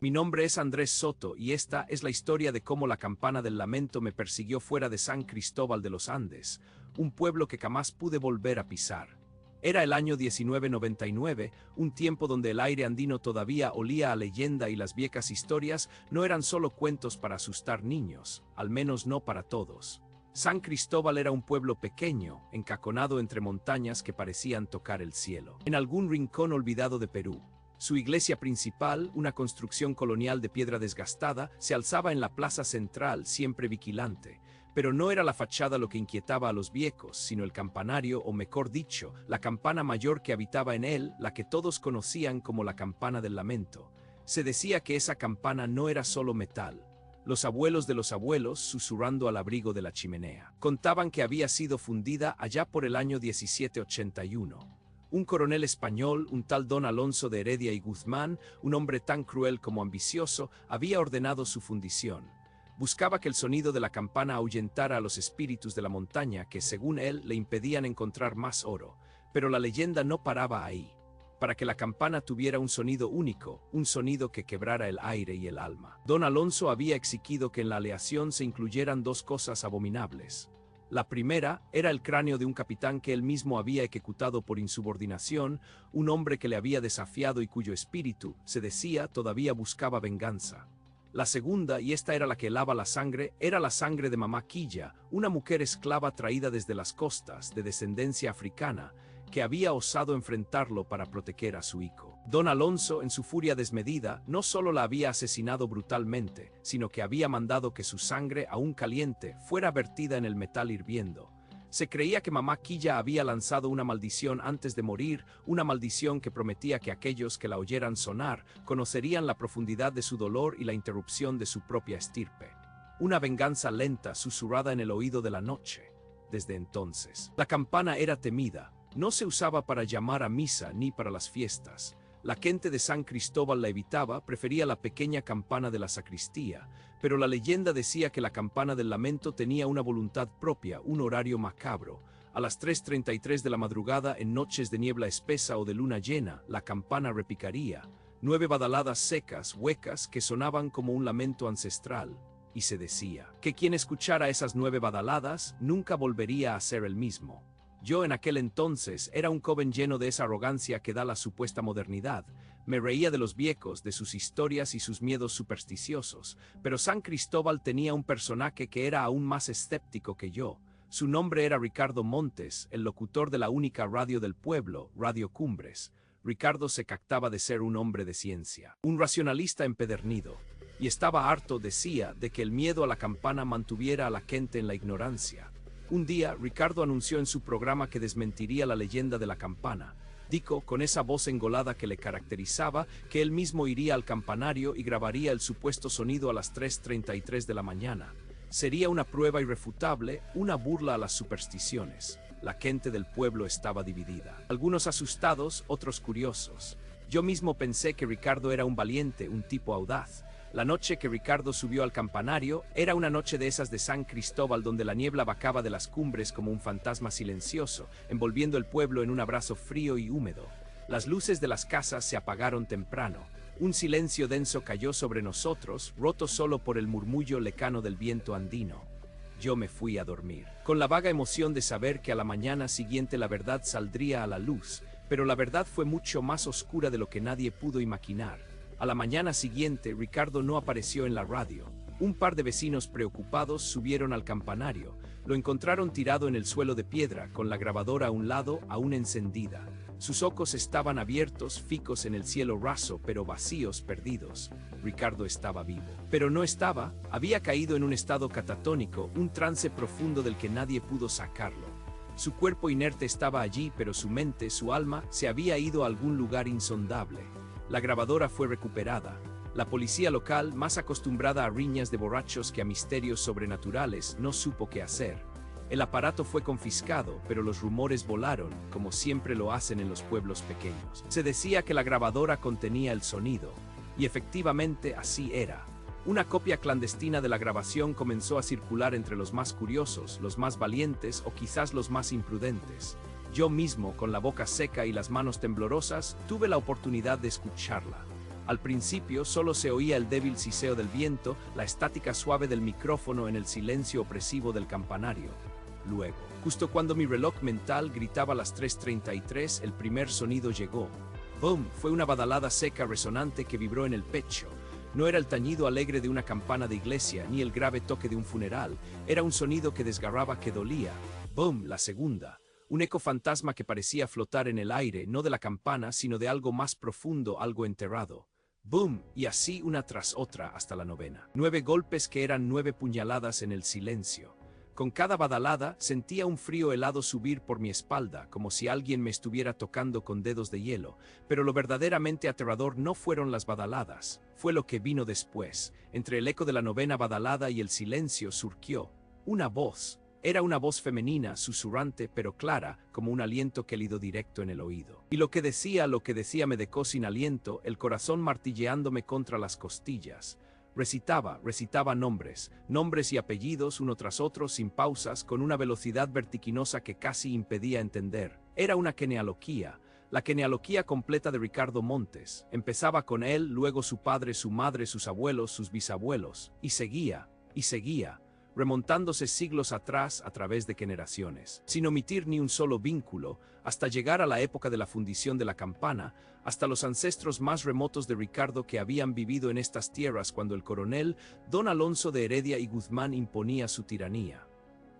Mi nombre es Andrés Soto y esta es la historia de cómo la campana del lamento me persiguió fuera de San Cristóbal de los Andes, un pueblo que jamás pude volver a pisar. Era el año 1999, un tiempo donde el aire andino todavía olía a leyenda y las viejas historias no eran solo cuentos para asustar niños, al menos no para todos. San Cristóbal era un pueblo pequeño, encajonado entre montañas que parecían tocar el cielo. En algún rincón olvidado de Perú, su iglesia principal, una construcción colonial de piedra desgastada, se alzaba en la plaza central, siempre vigilante. Pero no era la fachada lo que inquietaba a los viejos, sino el campanario, o mejor dicho, la campana mayor que habitaba en él, la que todos conocían como la campana del lamento. Se decía que esa campana no era solo metal. Los abuelos de los abuelos, susurrando al abrigo de la chimenea, contaban que había sido fundida allá por el año 1781. Un coronel español, un tal Don Alonso de Heredia y Guzmán, un hombre tan cruel como ambicioso, había ordenado su fundición. Buscaba que el sonido de la campana ahuyentara a los espíritus de la montaña que, según él, le impedían encontrar más oro. Pero la leyenda no paraba ahí. Para que la campana tuviera un sonido único, un sonido que quebrara el aire y el alma, Don Alonso había exigido que en la aleación se incluyeran dos cosas abominables. La primera era el cráneo de un capitán que él mismo había ejecutado por insubordinación, un hombre que le había desafiado y cuyo espíritu, se decía, todavía buscaba venganza. La segunda, y esta era la que helaba la sangre, era la sangre de Mamá Quilla, una mujer esclava traída desde las costas, de descendencia africana, que había osado enfrentarlo para proteger a su hijo. Don Alonso, en su furia desmedida, no solo la había asesinado brutalmente, sino que había mandado que su sangre, aún caliente, fuera vertida en el metal hirviendo. Se creía que Mamá Quilla había lanzado una maldición antes de morir, una maldición que prometía que aquellos que la oyeran sonar conocerían la profundidad de su dolor y la interrupción de su propia estirpe. Una venganza lenta susurrada en el oído de la noche. Desde entonces, la campana era temida. No se usaba para llamar a misa ni para las fiestas. La gente de San Cristóbal la evitaba, prefería la pequeña campana de la sacristía, pero la leyenda decía que la campana del lamento tenía una voluntad propia, un horario macabro. A las 3:33 de la madrugada, en noches de niebla espesa o de luna llena, la campana repicaría. 9 badaladas secas, huecas, que sonaban como un lamento ancestral. Y se decía que quien escuchara esas 9 badaladas nunca volvería a ser el mismo. Yo en aquel entonces era un joven lleno de esa arrogancia que da la supuesta modernidad. Me reía de los viejos, de sus historias y sus miedos supersticiosos, pero San Cristóbal tenía un personaje que era aún más escéptico que yo. Su nombre era Ricardo Montes, el locutor de la única radio del pueblo, Radio Cumbres. Ricardo se jactaba de ser un hombre de ciencia, un racionalista empedernido, y estaba harto, decía, de que el miedo a la campana mantuviera a la gente en la ignorancia. Un día, Ricardo anunció en su programa que desmentiría la leyenda de la campana. Dijo, con esa voz engolada que le caracterizaba, que él mismo iría al campanario y grabaría el supuesto sonido a las 3:33 de la mañana. Sería una prueba irrefutable, una burla a las supersticiones. La gente del pueblo estaba dividida. Algunos asustados, otros curiosos. Yo mismo pensé que Ricardo era un valiente, un tipo audaz. La noche que Ricardo subió al campanario era una noche de esas de San Cristóbal donde la niebla bajaba de las cumbres como un fantasma silencioso, envolviendo el pueblo en un abrazo frío y húmedo. Las luces de las casas se apagaron temprano. Un silencio denso cayó sobre nosotros, roto solo por el murmullo lejano del viento andino. Yo me fui a dormir, con la vaga emoción de saber que a la mañana siguiente la verdad saldría a la luz, pero la verdad fue mucho más oscura de lo que nadie pudo imaginar. A la mañana siguiente, Ricardo no apareció en la radio. Un par de vecinos preocupados subieron al campanario. Lo encontraron tirado en el suelo de piedra, con la grabadora a un lado, aún encendida. Sus ojos estaban abiertos, fijos en el cielo raso, pero vacíos, perdidos. Ricardo estaba vivo. Pero no estaba, había caído en un estado catatónico, un trance profundo del que nadie pudo sacarlo. Su cuerpo inerte estaba allí, pero su mente, su alma, se había ido a algún lugar insondable. La grabadora fue recuperada. La policía local, más acostumbrada a riñas de borrachos que a misterios sobrenaturales, no supo qué hacer. El aparato fue confiscado, pero los rumores volaron, como siempre lo hacen en los pueblos pequeños. Se decía que la grabadora contenía el sonido, y efectivamente así era. Una copia clandestina de la grabación comenzó a circular entre los más curiosos, los más valientes o quizás los más imprudentes. Yo mismo, con la boca seca y las manos temblorosas, tuve la oportunidad de escucharla. Al principio solo se oía el débil siseo del viento, la estática suave del micrófono en el silencio opresivo del campanario. Luego, justo cuando mi reloj mental gritaba las 3:33, el primer sonido llegó. ¡Boom! Fue una badalada seca resonante que vibró en el pecho. No era el tañido alegre de una campana de iglesia, ni el grave toque de un funeral. Era un sonido que desgarraba, que dolía. ¡Boom! La segunda. Un eco fantasma que parecía flotar en el aire, no de la campana, sino de algo más profundo, algo enterrado. ¡Boom! Y así una tras otra hasta la novena. 9 golpes que eran 9 puñaladas en el silencio. Con cada badalada sentía un frío helado subir por mi espalda, como si alguien me estuviera tocando con dedos de hielo, pero lo verdaderamente aterrador no fueron las badaladas, fue lo que vino después. Entre el eco de la novena badalada y el silencio surgió una voz. Era una voz femenina, susurrante pero clara, como un aliento gélido directo en el oído. Y lo que decía me dejó sin aliento, el corazón martilleándome contra las costillas. Recitaba nombres y apellidos uno tras otro sin pausas, con una velocidad vertiginosa que casi impedía entender. Era una genealogía, la genealogía completa de Ricardo Montes. Empezaba con él, luego su padre, su madre, sus abuelos, sus bisabuelos, y seguía, remontándose siglos atrás a través de generaciones, sin omitir ni un solo vínculo, hasta llegar a la época de la fundición de la campana, hasta los ancestros más remotos de Ricardo que habían vivido en estas tierras cuando el coronel Don Alonso de Heredia y Guzmán imponía su tiranía.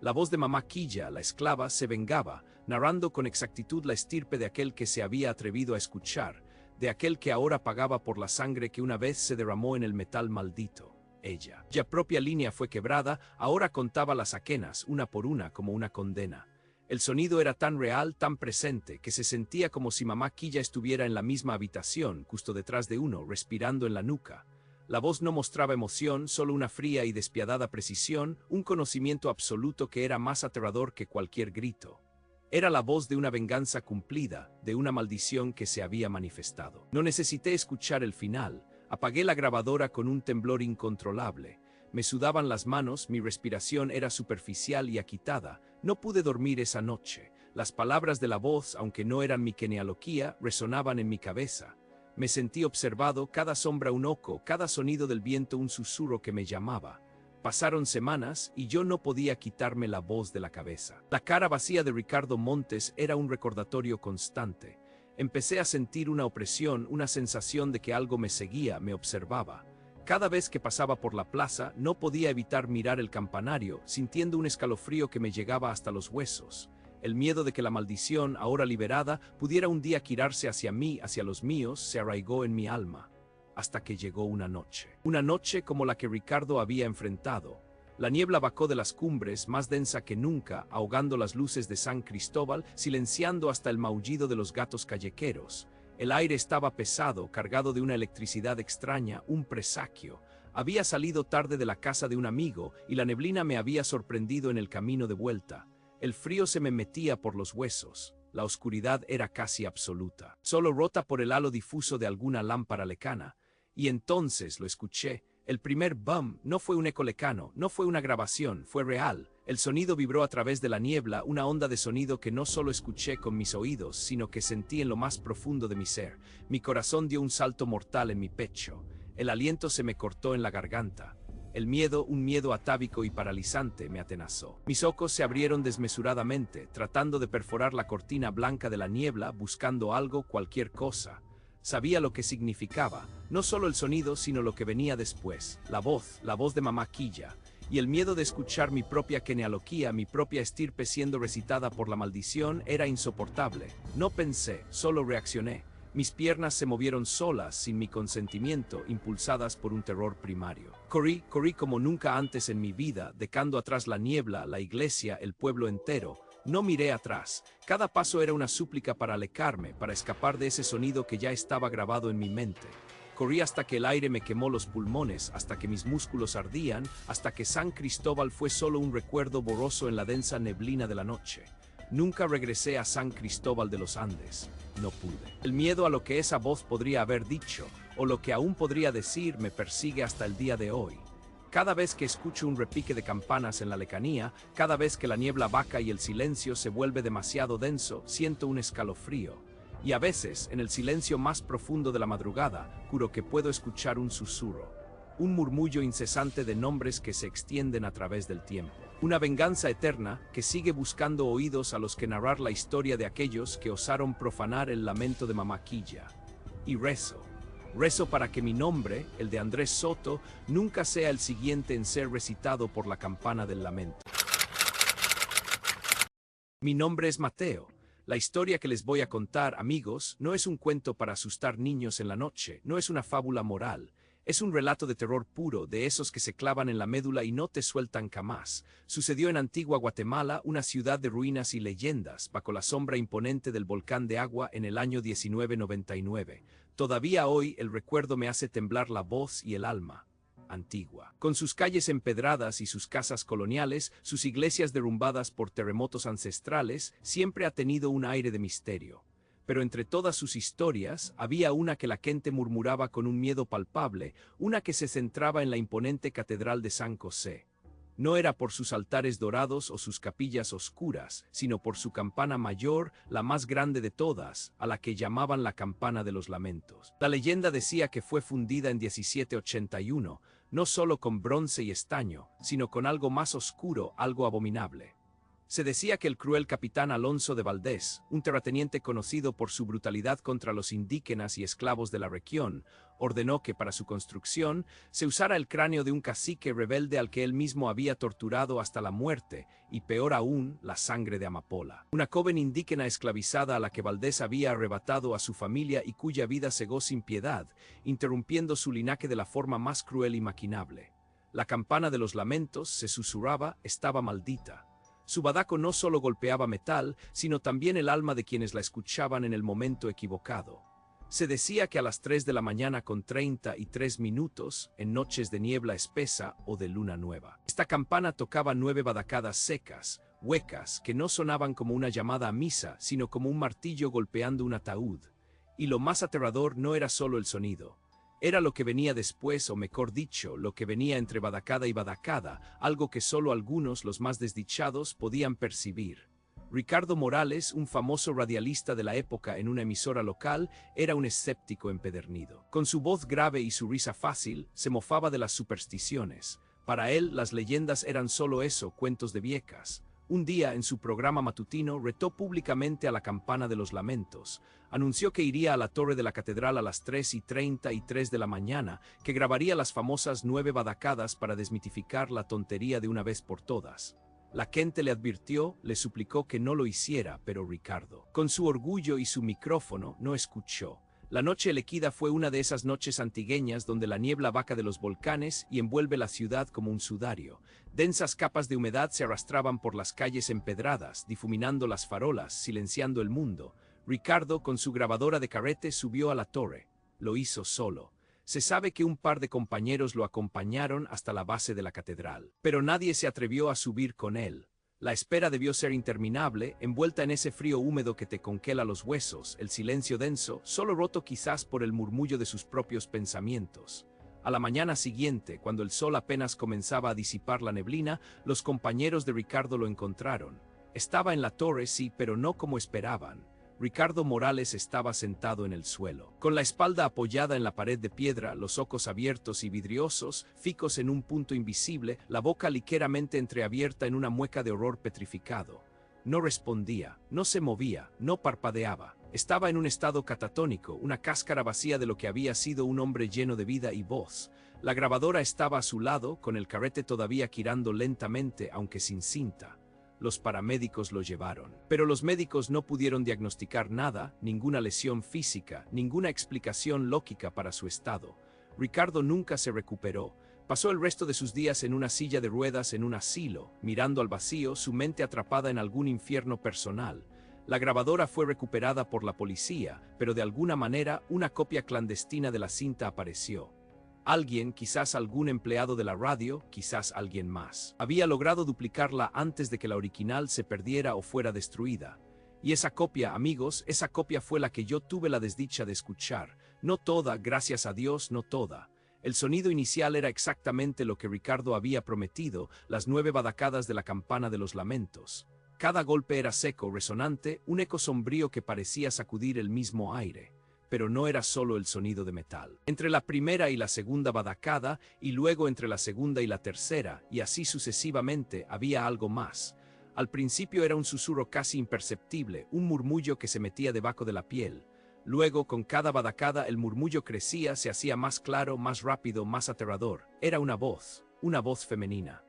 La voz de mamá Quilla, la esclava, se vengaba, narrando con exactitud la estirpe de aquel que se había atrevido a escuchar, de aquel que ahora pagaba por la sangre que una vez se derramó en el metal maldito. Ella, ya propia línea fue quebrada, ahora contaba las aquenas, una por una, como una condena. El sonido era tan real, tan presente, que se sentía como si mamá Quilla estuviera en la misma habitación, justo detrás de uno, respirando en la nuca. La voz no mostraba emoción, solo una fría y despiadada precisión, un conocimiento absoluto que era más aterrador que cualquier grito. Era la voz de una venganza cumplida, de una maldición que se había manifestado. No necesité escuchar el final. Apagué la grabadora con un temblor incontrolable. Me sudaban las manos, mi respiración era superficial y agitada. No pude dormir esa noche. Las palabras de la voz, aunque no eran mi genealogía, resonaban en mi cabeza. Me sentí observado, cada sombra un oco, cada sonido del viento un susurro que me llamaba. Pasaron semanas y yo no podía quitarme la voz de la cabeza. La cara vacía de Ricardo Montes era un recordatorio constante. Empecé a sentir una opresión, una sensación de que algo me seguía, me observaba. Cada vez que pasaba por la plaza, no podía evitar mirar el campanario, sintiendo un escalofrío que me llegaba hasta los huesos. El miedo de que la maldición, ahora liberada, pudiera un día girarse hacia mí, hacia los míos, se arraigó en mi alma. Hasta que llegó una noche como la que Ricardo había enfrentado. La niebla bajó de las cumbres, más densa que nunca, ahogando las luces de San Cristóbal, silenciando hasta el maullido de los gatos callejeros. El aire estaba pesado, cargado de una electricidad extraña, un presagio. Había salido tarde de la casa de un amigo, y la neblina me había sorprendido en el camino de vuelta. El frío se me metía por los huesos. La oscuridad era casi absoluta, solo rota por el halo difuso de alguna lámpara lejana. Y entonces lo escuché. El primer bum no fue un eco lejano, no fue una grabación, fue real. El sonido vibró a través de la niebla, una onda de sonido que no solo escuché con mis oídos, sino que sentí en lo más profundo de mi ser. Mi corazón dio un salto mortal en mi pecho. El aliento se me cortó en la garganta. El miedo, un miedo atávico y paralizante, me atenazó. Mis ojos se abrieron desmesuradamente, tratando de perforar la cortina blanca de la niebla, buscando algo, cualquier cosa. Sabía lo que significaba, no solo el sonido, sino lo que venía después, la voz de mamá Quilla, y el miedo de escuchar mi propia genealogía, mi propia estirpe siendo recitada por la maldición, era insoportable. No pensé, solo reaccioné. Mis piernas se movieron solas, sin mi consentimiento, impulsadas por un terror primario. Corrí como nunca antes en mi vida, dejando atrás la niebla, la iglesia, el pueblo entero. No miré atrás. Cada paso era una súplica para alejarme, para escapar de ese sonido que ya estaba grabado en mi mente. Corrí hasta que el aire me quemó los pulmones, hasta que mis músculos ardían, hasta que San Cristóbal fue solo un recuerdo borroso en la densa neblina de la noche. Nunca regresé a San Cristóbal de los Andes. No pude. El miedo a lo que esa voz podría haber dicho, o lo que aún podría decir, me persigue hasta el día de hoy. Cada vez que escucho un repique de campanas en la lejanía, cada vez que la niebla baja y el silencio se vuelve demasiado denso, siento un escalofrío. Y a veces, en el silencio más profundo de la madrugada, juro que puedo escuchar un susurro, un murmullo incesante de nombres que se extienden a través del tiempo. Una venganza eterna que sigue buscando oídos a los que narrar la historia de aquellos que osaron profanar el lamento de Mamá Quilla. Y rezo para que mi nombre, el de Andrés Soto, nunca sea el siguiente en ser recitado por la campana del lamento. Mi nombre es Mateo. La historia que les voy a contar, amigos, no es un cuento para asustar niños en la noche, no es una fábula moral. Es un relato de terror puro, de esos que se clavan en la médula y no te sueltan jamás. Sucedió en Antigua Guatemala, una ciudad de ruinas y leyendas, bajo la sombra imponente del volcán de agua en el año 1999. Todavía hoy el recuerdo me hace temblar la voz y el alma. Antigua. Con sus calles empedradas y sus casas coloniales, sus iglesias derrumbadas por terremotos ancestrales, siempre ha tenido un aire de misterio. Pero entre todas sus historias, había una que la gente murmuraba con un miedo palpable, una que se centraba en la imponente Catedral de San José. No era por sus altares dorados o sus capillas oscuras, sino por su campana mayor, la más grande de todas, a la que llamaban la Campana de los Lamentos. La leyenda decía que fue fundida en 1781, no solo con bronce y estaño, sino con algo más oscuro, algo abominable. Se decía que el cruel capitán Alonso de Valdés, un terrateniente conocido por su brutalidad contra los indígenas y esclavos de la región, ordenó que para su construcción se usara el cráneo de un cacique rebelde al que él mismo había torturado hasta la muerte, y peor aún, la sangre de Amapola, una joven indígena esclavizada a la que Valdés había arrebatado a su familia y cuya vida cegó sin piedad, interrumpiendo su linaje de la forma más cruel y maquinable. La campana de los lamentos, se susurraba, estaba maldita. Su badaco no solo golpeaba metal, sino también el alma de quienes la escuchaban en el momento equivocado. Se decía que a las 3 de la mañana con 33 minutos, en noches de niebla espesa o de luna nueva, esta campana tocaba 9 badacadas secas, huecas, que no sonaban como una llamada a misa, sino como un martillo golpeando un ataúd. Y lo más aterrador no era solo el sonido. Era lo que venía después, o mejor dicho, lo que venía entre badacada y badacada, algo que solo algunos, los más desdichados, podían percibir. Ricardo Morales, un famoso radialista de la época en una emisora local, era un escéptico empedernido. Con su voz grave y su risa fácil, se mofaba de las supersticiones. Para él, las leyendas eran solo eso, cuentos de viejas. Un día, en su programa matutino, retó públicamente a la Campana de los Lamentos. Anunció que iría a la torre de la catedral a las 3:33 de la mañana, que grabaría las famosas 9 badacadas para desmitificar la tontería de una vez por todas. La gente le advirtió, le suplicó que no lo hiciera, pero Ricardo, con su orgullo y su micrófono, no escuchó. La noche elegida fue una de esas noches antigueñas donde la niebla baja de los volcanes y envuelve la ciudad como un sudario. Densas capas de humedad se arrastraban por las calles empedradas, difuminando las farolas, silenciando el mundo. Ricardo, con su grabadora de carrete, subió a la torre. Lo hizo solo. Se sabe que un par de compañeros lo acompañaron hasta la base de la catedral, pero nadie se atrevió a subir con él. La espera debió ser interminable, envuelta en ese frío húmedo que te congela los huesos, el silencio denso, solo roto quizás por el murmullo de sus propios pensamientos. A la mañana siguiente, cuando el sol apenas comenzaba a disipar la neblina, los compañeros de Ricardo lo encontraron. Estaba en la torre, sí, pero no como esperaban. Ricardo Morales estaba sentado en el suelo, con la espalda apoyada en la pared de piedra, los ojos abiertos y vidriosos, fijos en un punto invisible, la boca ligeramente entreabierta en una mueca de horror petrificado. No respondía, no se movía, no parpadeaba. Estaba en un estado catatónico, una cáscara vacía de lo que había sido un hombre lleno de vida y voz. La grabadora estaba a su lado, con el carrete todavía girando lentamente, aunque sin cinta. Los paramédicos lo llevaron. Pero los médicos no pudieron diagnosticar nada, ninguna lesión física, ninguna explicación lógica para su estado. Ricardo nunca se recuperó. Pasó el resto de sus días en una silla de ruedas en un asilo, mirando al vacío, su mente atrapada en algún infierno personal. La grabadora fue recuperada por la policía, pero de alguna manera una copia clandestina de la cinta apareció. Alguien, quizás algún empleado de la radio, quizás alguien más, había logrado duplicarla antes de que la original se perdiera o fuera destruida. Y esa copia, amigos, esa copia fue la que yo tuve la desdicha de escuchar. No toda, gracias a Dios, no toda. El sonido inicial era exactamente lo que Ricardo había prometido, las 9 badacadas de la Campana de los Lamentos. Cada golpe era seco, resonante, un eco sombrío que parecía sacudir el mismo aire. Pero no era solo el sonido de metal. Entre la primera y la segunda badaccada, y luego entre la segunda y la tercera, y así sucesivamente, había algo más. Al principio era un susurro casi imperceptible, un murmullo que se metía debajo de la piel. Luego, con cada badaccada, el murmullo crecía, se hacía más claro, más rápido, más aterrador. Era una voz femenina.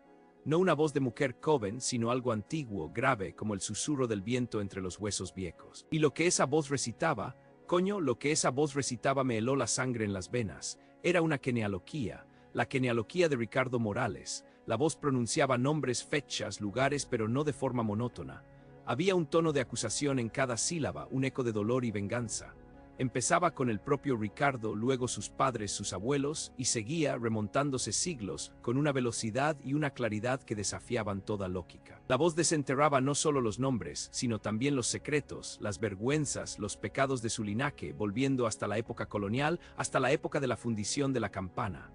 No una voz de mujer joven, sino algo antiguo, grave, como el susurro del viento entre los huesos viejos. Y lo que esa voz recitaba, lo que esa voz recitaba me heló la sangre en las venas. Era una genealogía, la genealogía de Ricardo Morales. La voz pronunciaba nombres, fechas, lugares, pero no de forma monótona. Había un tono de acusación en cada sílaba, un eco de dolor y venganza. Empezaba con el propio Ricardo, luego sus padres, sus abuelos, y seguía, remontándose siglos, con una velocidad y una claridad que desafiaban toda lógica. La voz desenterraba no solo los nombres, sino también los secretos, las vergüenzas, los pecados de su linaje, volviendo hasta la época colonial, hasta la época de la fundición de la campana.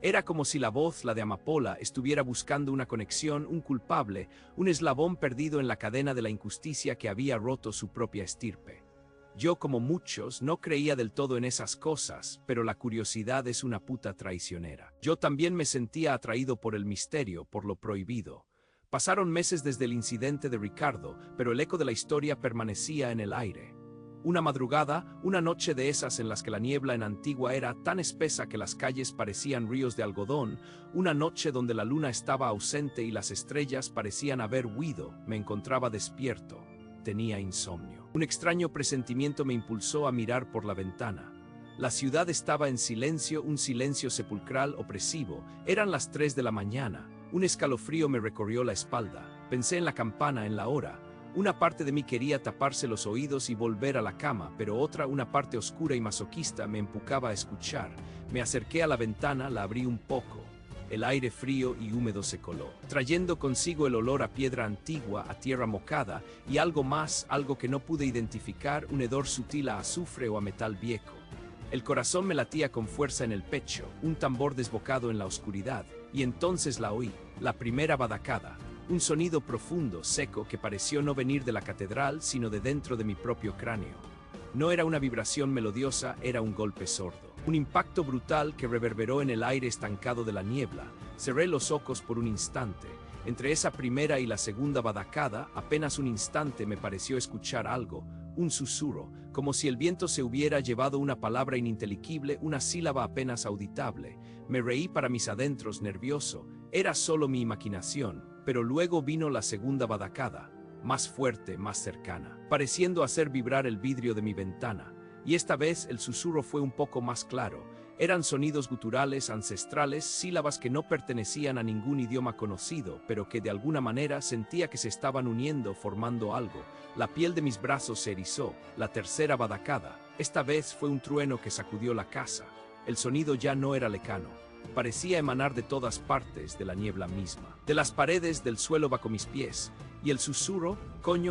Era como si la voz, la de Amapola, estuviera buscando una conexión, un culpable, un eslabón perdido en la cadena de la injusticia que había roto su propia estirpe. Yo, como muchos, no creía del todo en esas cosas, pero la curiosidad es una puta traicionera. Yo también me sentía atraído por el misterio, por lo prohibido. Pasaron meses desde el incidente de Ricardo, pero el eco de la historia permanecía en el aire. Una madrugada, una noche de esas en las que la niebla en Antigua era tan espesa que las calles parecían ríos de algodón, una noche donde la luna estaba ausente y las estrellas parecían haber huido, me encontraba despierto. Tenía insomnio. Un extraño presentimiento me impulsó a mirar por la ventana. La ciudad estaba en silencio, un silencio sepulcral opresivo. Eran las 3 de la mañana. Un escalofrío me recorrió la espalda. Pensé en la campana, en la hora. Una parte de mí quería taparse los oídos y volver a la cama, pero otra, una parte oscura y masoquista, me empujaba a escuchar. Me acerqué a la ventana, la abrí un poco. El aire frío y húmedo se coló, trayendo consigo el olor a piedra antigua, a tierra mojada, y algo más, algo que no pude identificar, un hedor sutil a azufre o a metal viejo. El corazón me latía con fuerza en el pecho, un tambor desbocado en la oscuridad, y entonces la oí, la primera badaccada, un sonido profundo, seco, que pareció no venir de la catedral, sino de dentro de mi propio cráneo. No era una vibración melodiosa, era un golpe sordo. Un impacto brutal que reverberó en el aire estancado de la niebla. Cerré los ojos por un instante. Entre esa primera y la segunda badaccada, apenas un instante me pareció escuchar algo, un susurro, como si el viento se hubiera llevado una palabra ininteligible, una sílaba apenas auditable. Me reí para mis adentros, nervioso. Era solo mi imaginación, pero luego vino la segunda badaccada, más fuerte, más cercana, pareciendo hacer vibrar el vidrio de mi ventana. Y esta vez el susurro fue un poco más claro. Eran sonidos guturales, ancestrales, sílabas que no pertenecían a ningún idioma conocido, pero que de alguna manera sentía que se estaban uniendo, formando algo. La piel de mis brazos se erizó. La tercera badaccada. Esta vez fue un trueno que sacudió la casa. El sonido ya no era lejano. Parecía emanar de todas partes, de la niebla misma, de las paredes, del suelo bajo mis pies. Y el susurro,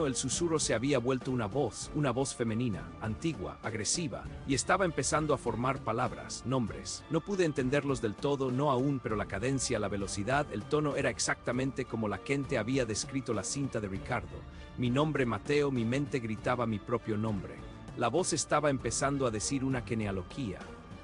el susurro se había vuelto una voz femenina, antigua, agresiva, y estaba empezando a formar palabras, nombres. No pude entenderlos del todo, no aún, pero la cadencia, la velocidad, el tono era exactamente como la gente había descrito la cinta de Ricardo. Mi nombre, Mateo, mi mente gritaba mi propio nombre. La voz estaba empezando a decir una genealogía.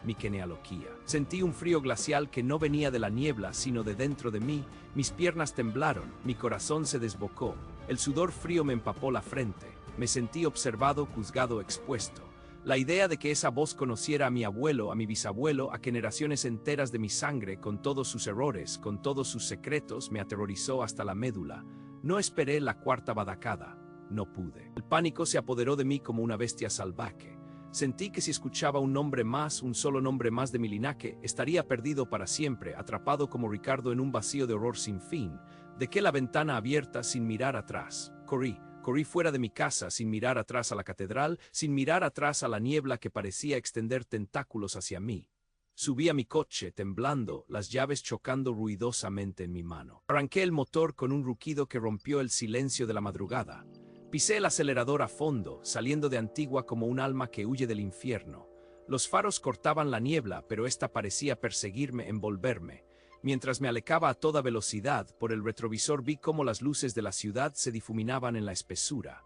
Mi genealogía. Sentí un frío glacial que no venía de la niebla, sino de dentro de mí. Mis piernas temblaron, mi corazón se desbocó. El sudor frío me empapó la frente. Me sentí observado, juzgado, expuesto. La idea de que esa voz conociera a mi abuelo, a mi bisabuelo, a generaciones enteras de mi sangre, con todos sus errores, con todos sus secretos, me aterrorizó hasta la médula. No esperé la cuarta badaccada. No pude. El pánico se apoderó de mí como una bestia salvaje. Sentí que si escuchaba un nombre más, un solo nombre más de mi linaje, estaría perdido para siempre, atrapado como Ricardo en un vacío de horror sin fin. Dejé la ventana abierta sin mirar atrás. Corrí fuera de mi casa sin mirar atrás a la catedral, sin mirar atrás a la niebla que parecía extender tentáculos hacia mí. Subí a mi coche, temblando, las llaves chocando ruidosamente en mi mano. Arranqué el motor con un rugido que rompió el silencio de la madrugada. Pisé el acelerador a fondo, saliendo de Antigua como un alma que huye del infierno. Los faros cortaban la niebla, pero esta parecía perseguirme, envolverme. Mientras me alejaba a toda velocidad, por el retrovisor vi cómo las luces de la ciudad se difuminaban en la espesura.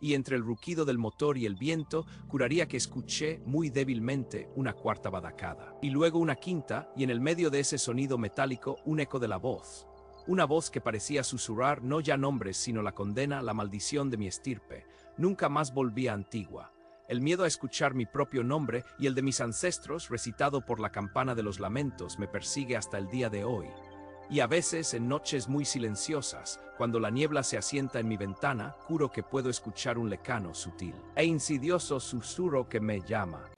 Y entre el rugido del motor y el viento, juraría que escuché, muy débilmente, una cuarta badaccada. Y luego una quinta, y en el medio de ese sonido metálico, un eco de la voz. Una voz que parecía susurrar no ya nombres, sino la condena, la maldición de mi estirpe. Nunca más volví a Antigua. El miedo a escuchar mi propio nombre y el de mis ancestros, recitado por la campana de los lamentos, me persigue hasta el día de hoy. Y a veces, en noches muy silenciosas, cuando la niebla se asienta en mi ventana, juro que puedo escuchar un lejano, sutil e insidioso susurro que me llama.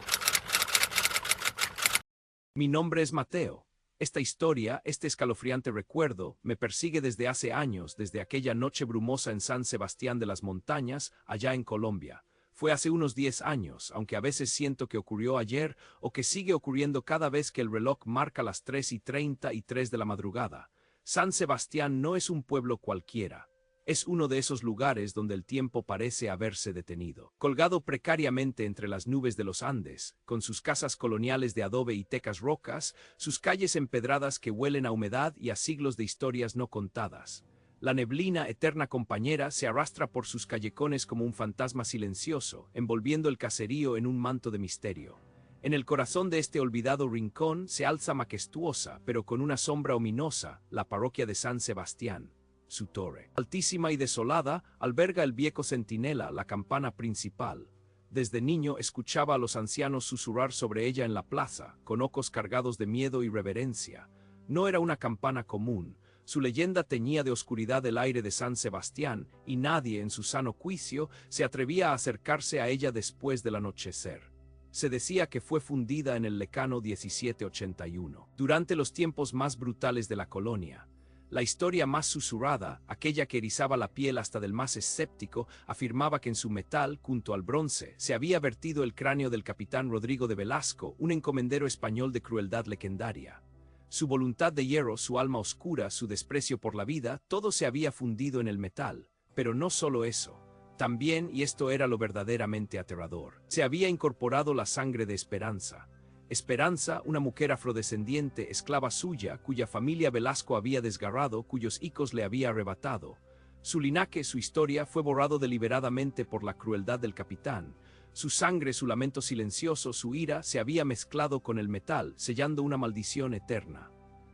Mi nombre es Mateo. Esta historia, este escalofriante recuerdo, me persigue desde hace años, desde aquella noche brumosa en San Sebastián de las Montañas, allá en Colombia. Fue hace unos 10 años, aunque a veces siento que ocurrió ayer o que sigue ocurriendo cada vez que el reloj marca las 3:33 de la madrugada. San Sebastián no es un pueblo cualquiera. Es uno de esos lugares donde el tiempo parece haberse detenido. Colgado precariamente entre las nubes de los Andes, con sus casas coloniales de adobe y tecas rocas, sus calles empedradas que huelen a humedad y a siglos de historias no contadas. La neblina, eterna compañera, se arrastra por sus callejones como un fantasma silencioso, envolviendo el caserío en un manto de misterio. En el corazón de este olvidado rincón se alza majestuosa, pero con una sombra ominosa, la parroquia de San Sebastián. Su torre, altísima y desolada, alberga el viejo centinela, la campana principal. Desde niño escuchaba a los ancianos susurrar sobre ella en la plaza, con ojos cargados de miedo y reverencia. No era una campana común. Su leyenda teñía de oscuridad el aire de San Sebastián, y nadie, en su sano juicio, se atrevía a acercarse a ella después del anochecer. Se decía que fue fundida en el lejano 1781, durante los tiempos más brutales de la colonia. La historia más susurrada, aquella que erizaba la piel hasta del más escéptico, afirmaba que en su metal, junto al bronce, se había vertido el cráneo del capitán Rodrigo de Velasco, un encomendero español de crueldad legendaria. Su voluntad de hierro, su alma oscura, su desprecio por la vida, todo se había fundido en el metal. Pero no solo eso. También, y esto era lo verdaderamente aterrador, se había incorporado la sangre de Esperanza. Esperanza, una mujer afrodescendiente, esclava suya, cuya familia Velasco había desgarrado, cuyos hijos le había arrebatado. Su linaje, su historia, fue borrado deliberadamente por la crueldad del capitán. Su sangre, su lamento silencioso, su ira, se había mezclado con el metal, sellando una maldición eterna.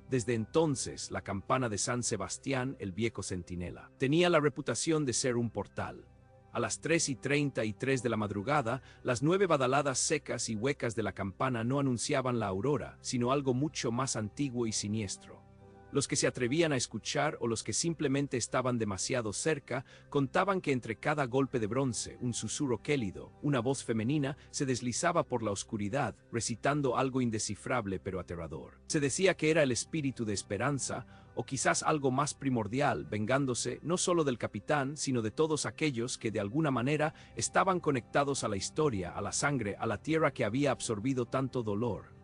Desde entonces, la campana de San Sebastián, el viejo centinela, tenía la reputación de ser un portal. A las 3:33 de la madrugada, las 9 badaladas secas y huecas de la campana no anunciaban la aurora, sino algo mucho más antiguo y siniestro. Los que se atrevían a escuchar o los que simplemente estaban demasiado cerca, contaban que entre cada golpe de bronce, un susurro gélido, una voz femenina, se deslizaba por la oscuridad, recitando algo indescifrable pero aterrador. Se decía que era el espíritu de Esperanza, o quizás algo más primordial, vengándose no solo del capitán, sino de todos aquellos que de alguna manera estaban conectados a la historia, a la sangre, a la tierra que había absorbido tanto dolor.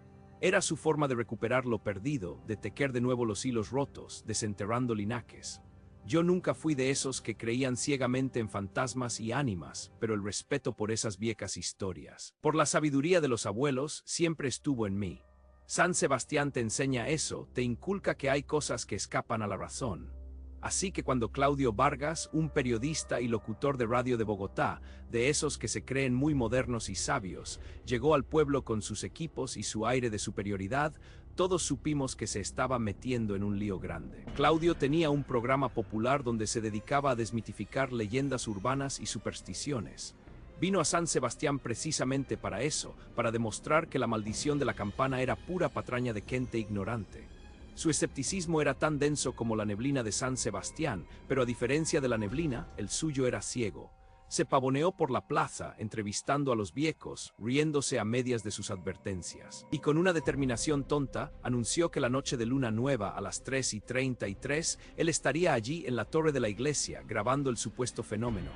Era su forma de recuperar lo perdido, de tejer de nuevo los hilos rotos, desenterrando linajes. Yo nunca fui de esos que creían ciegamente en fantasmas y ánimas, pero el respeto por esas viejas historias, por la sabiduría de los abuelos, siempre estuvo en mí. San Sebastián te enseña eso, te inculca que hay cosas que escapan a la razón. Así que cuando Claudio Vargas, un periodista y locutor de radio de Bogotá, de esos que se creen muy modernos y sabios, llegó al pueblo con sus equipos y su aire de superioridad, todos supimos que se estaba metiendo en un lío grande. Claudio tenía un programa popular donde se dedicaba a desmitificar leyendas urbanas y supersticiones. Vino a San Sebastián precisamente para eso, para demostrar que la maldición de la campana era pura patraña de gente ignorante. Su escepticismo era tan denso como la neblina de San Sebastián, pero a diferencia de la neblina, el suyo era ciego. Se pavoneó por la plaza, entrevistando a los viejos, riéndose a medias de sus advertencias. Y con una determinación tonta, anunció que la noche de luna nueva a las 3:33, él estaría allí en la torre de la iglesia, grabando el supuesto fenómeno.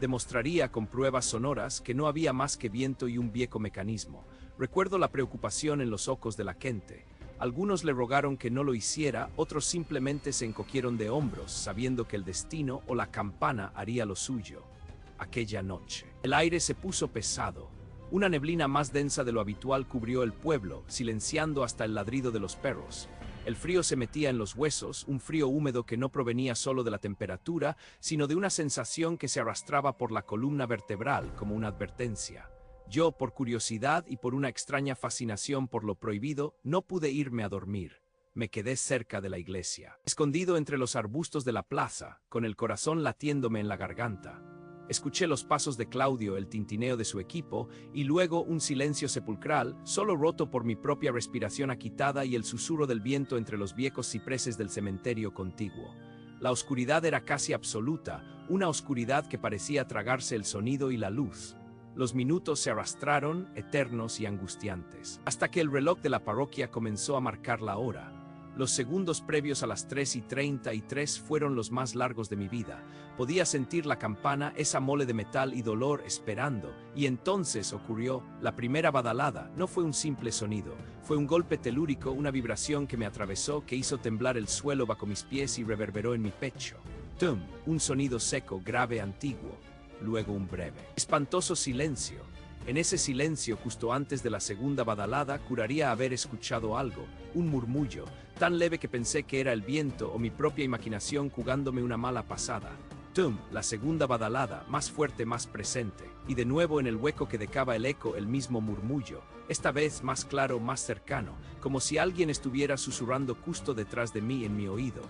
Demostraría con pruebas sonoras que no había más que viento y un viejo mecanismo. Recuerdo la preocupación en los ojos de la gente. Algunos le rogaron que no lo hiciera, otros simplemente se encogieron de hombros, sabiendo que el destino o la campana haría lo suyo. Aquella noche, el aire se puso pesado. Una neblina más densa de lo habitual cubrió el pueblo, silenciando hasta el ladrido de los perros. El frío se metía en los huesos, un frío húmedo que no provenía solo de la temperatura, sino de una sensación que se arrastraba por la columna vertebral como una advertencia. Yo, por curiosidad y por una extraña fascinación por lo prohibido, no pude irme a dormir. Me quedé cerca de la iglesia, escondido entre los arbustos de la plaza, con el corazón latiéndome en la garganta. Escuché los pasos de Claudio, el tintineo de su equipo, y luego un silencio sepulcral, solo roto por mi propia respiración agitada y el susurro del viento entre los viejos cipreses del cementerio contiguo. La oscuridad era casi absoluta, una oscuridad que parecía tragarse el sonido y la luz. Los minutos se arrastraron, eternos y angustiantes, hasta que el reloj de la parroquia comenzó a marcar la hora. Los segundos previos a las 3:33 fueron los más largos de mi vida. Podía sentir la campana, esa mole de metal y dolor esperando, y entonces ocurrió. La primera badalada no fue un simple sonido, fue un golpe telúrico, una vibración que me atravesó, que hizo temblar el suelo bajo mis pies y reverberó en mi pecho. ¡Tum! Un sonido seco, grave, antiguo. Luego un breve, espantoso silencio. En ese silencio, justo antes de la segunda badalada, juraría haber escuchado algo, un murmullo, tan leve que pensé que era el viento o mi propia imaginación jugándome una mala pasada. ¡Tum! La segunda badalada, más fuerte, más presente, y de nuevo en el hueco que dejaba el eco el mismo murmullo, esta vez más claro, más cercano, como si alguien estuviera susurrando justo detrás de mí en mi oído.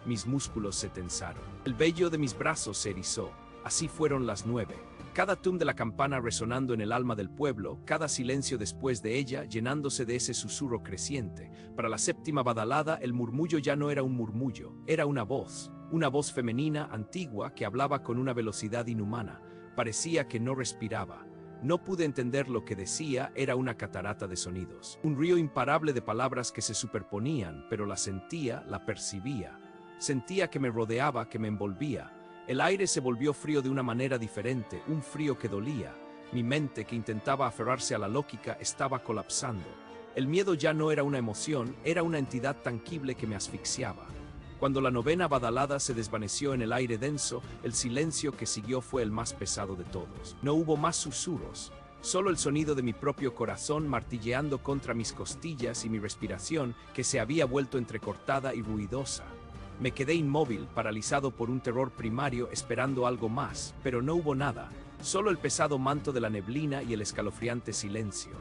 Mis músculos se tensaron. El vello de mis brazos se erizó. Así fueron las 9. Cada tum de la campana resonando en el alma del pueblo, cada silencio después de ella llenándose de ese susurro creciente. Para la séptima badalada el murmullo ya no era un murmullo, era una voz femenina, antigua, que hablaba con una velocidad inhumana. Parecía que no respiraba. No pude entender lo que decía, era una catarata de sonidos. Un río imparable de palabras que se superponían, pero la sentía, la percibía. Sentía que me rodeaba, que me envolvía. El aire se volvió frío de una manera diferente, un frío que dolía. Mi mente, que intentaba aferrarse a la lógica, estaba colapsando. El miedo ya no era una emoción, era una entidad tangible que me asfixiaba. Cuando la novena badalada se desvaneció en el aire denso, el silencio que siguió fue el más pesado de todos. No hubo más susurros, solo el sonido de mi propio corazón martilleando contra mis costillas y mi respiración, que se había vuelto entrecortada y ruidosa. Me quedé inmóvil, paralizado por un terror primario, esperando algo más, pero no hubo nada, solo el pesado manto de la neblina y el escalofriante silencio.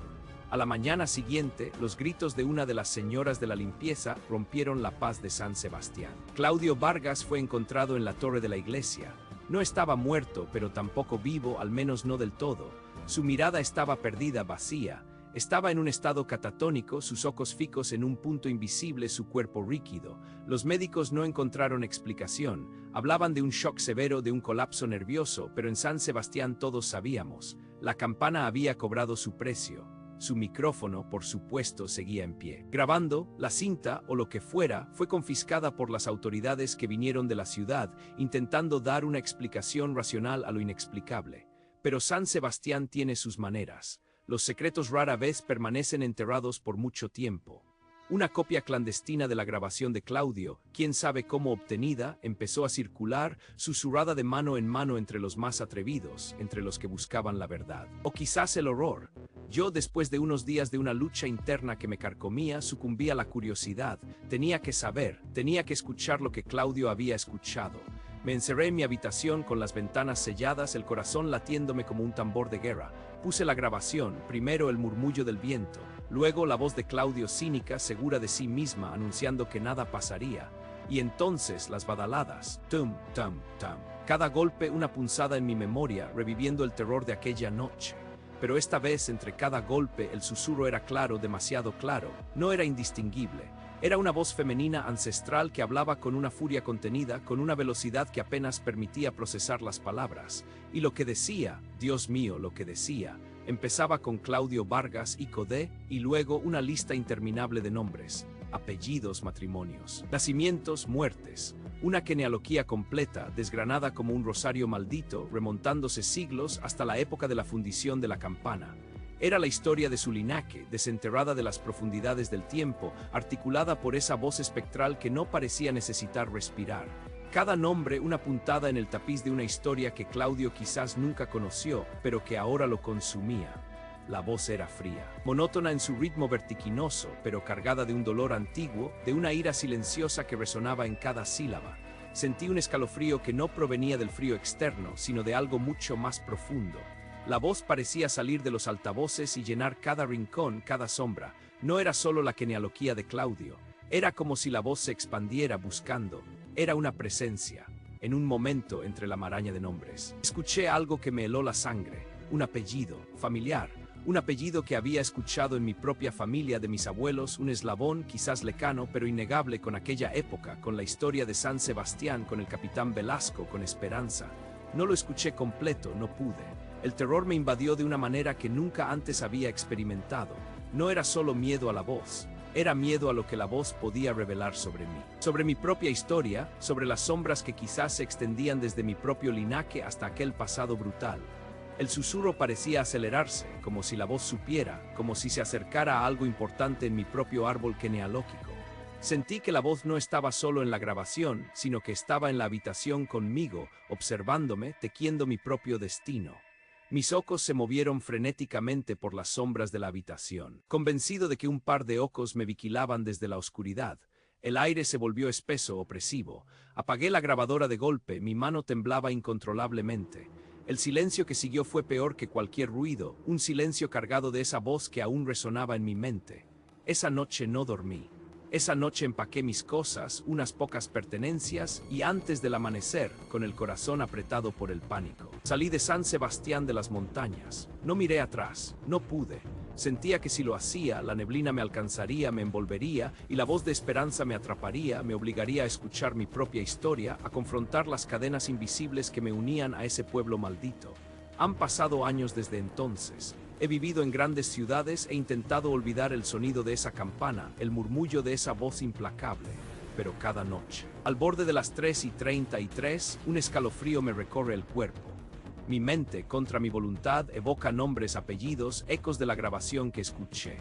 A la mañana siguiente, los gritos de una de las señoras de la limpieza rompieron la paz de San Sebastián. Claudio Vargas fue encontrado en la torre de la iglesia. No estaba muerto, pero tampoco vivo, al menos no del todo. Su mirada estaba perdida, vacía. Estaba en un estado catatónico, sus ojos fijos en un punto invisible, su cuerpo rígido. Los médicos no encontraron explicación. Hablaban de un shock severo, de un colapso nervioso, pero en San Sebastián todos sabíamos. La campana había cobrado su precio. Su micrófono, por supuesto, seguía en pie. Grabando, la cinta, o lo que fuera, fue confiscada por las autoridades que vinieron de la ciudad, intentando dar una explicación racional a lo inexplicable. Pero San Sebastián tiene sus maneras. Los secretos rara vez permanecen enterrados por mucho tiempo. Una copia clandestina de la grabación de Claudio, quién sabe cómo obtenida, empezó a circular, susurrada de mano en mano entre los más atrevidos, entre los que buscaban la verdad. O quizás el horror. Yo, después de unos días de una lucha interna que me carcomía, sucumbí a la curiosidad. Tenía que saber, tenía que escuchar lo que Claudio había escuchado. Me encerré en mi habitación con las ventanas selladas, el corazón latiéndome como un tambor de guerra. Puse la grabación, primero el murmullo del viento, luego la voz de Claudio cínica, segura de sí misma, anunciando que nada pasaría. Y entonces las badaladas, tum, tum, tum. Cada golpe una punzada en mi memoria, reviviendo el terror de aquella noche. Pero esta vez, entre cada golpe, el susurro era claro, demasiado claro, no era indistinguible. Era una voz femenina ancestral que hablaba con una furia contenida, con una velocidad que apenas permitía procesar las palabras. Y lo que decía, Dios mío, lo que decía, empezaba con Claudio Vargas, hijo de, y luego una lista interminable de nombres, apellidos, matrimonios, nacimientos, muertes. Una genealogía completa, desgranada como un rosario maldito, remontándose siglos hasta la época de la fundición de la campana. Era la historia de su linaje, desenterrada de las profundidades del tiempo, articulada por esa voz espectral que no parecía necesitar respirar. Cada nombre una puntada en el tapiz de una historia que Claudio quizás nunca conoció, pero que ahora lo consumía. La voz era fría, monótona en su ritmo vertiginoso, pero cargada de un dolor antiguo, de una ira silenciosa que resonaba en cada sílaba. Sentí un escalofrío que no provenía del frío externo, sino de algo mucho más profundo. La voz parecía salir de los altavoces y llenar cada rincón, cada sombra. No era solo la genealogía de Claudio. Era como si la voz se expandiera buscando. Era una presencia, en un momento entre la maraña de nombres. Escuché algo que me heló la sangre, un apellido, familiar. Un apellido que había escuchado en mi propia familia de mis abuelos, un eslabón quizás lejano pero innegable con aquella época, con la historia de San Sebastián, con el capitán Velasco, con Esperanza. No lo escuché completo, no pude. El terror me invadió de una manera que nunca antes había experimentado. No era solo miedo a la voz, era miedo a lo que la voz podía revelar sobre mí. Sobre mi propia historia, sobre las sombras que quizás se extendían desde mi propio linaje hasta aquel pasado brutal. El susurro parecía acelerarse, como si la voz supiera, como si se acercara a algo importante en mi propio árbol genealógico. Sentí que la voz no estaba solo en la grabación, sino que estaba en la habitación conmigo, observándome, tejiendo mi propio destino. Mis ojos se movieron frenéticamente por las sombras de la habitación, convencido de que un par de ojos me vigilaban desde la oscuridad. El aire se volvió espeso, opresivo. Apagué la grabadora de golpe, mi mano temblaba incontrolablemente. El silencio que siguió fue peor que cualquier ruido, un silencio cargado de esa voz que aún resonaba en mi mente. Esa noche no dormí. Esa noche empaqué mis cosas, unas pocas pertenencias, y antes del amanecer, con el corazón apretado por el pánico, salí de San Sebastián de las montañas. No miré atrás, no pude. Sentía que si lo hacía, la neblina me alcanzaría, me envolvería, y la voz de esperanza me atraparía, me obligaría a escuchar mi propia historia, a confrontar las cadenas invisibles que me unían a ese pueblo maldito. Han pasado años desde entonces. He vivido en grandes ciudades e intentado olvidar el sonido de esa campana, el murmullo de esa voz implacable. Pero cada noche, al borde de las 3:33, un escalofrío me recorre el cuerpo. Mi mente, contra mi voluntad, evoca nombres, apellidos, ecos de la grabación que escuché.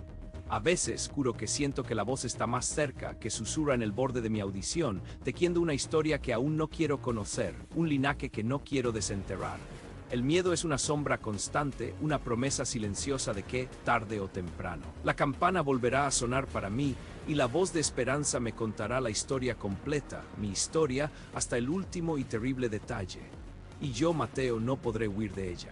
A veces juro que siento que la voz está más cerca, que susurra en el borde de mi audición, tejiendo una historia que aún no quiero conocer, un linaje que no quiero desenterrar. El miedo es una sombra constante, una promesa silenciosa de que, tarde o temprano, la campana volverá a sonar para mí y la voz de esperanza me contará la historia completa, mi historia, hasta el último y terrible detalle. Y yo, Mateo, no podré huir de ella.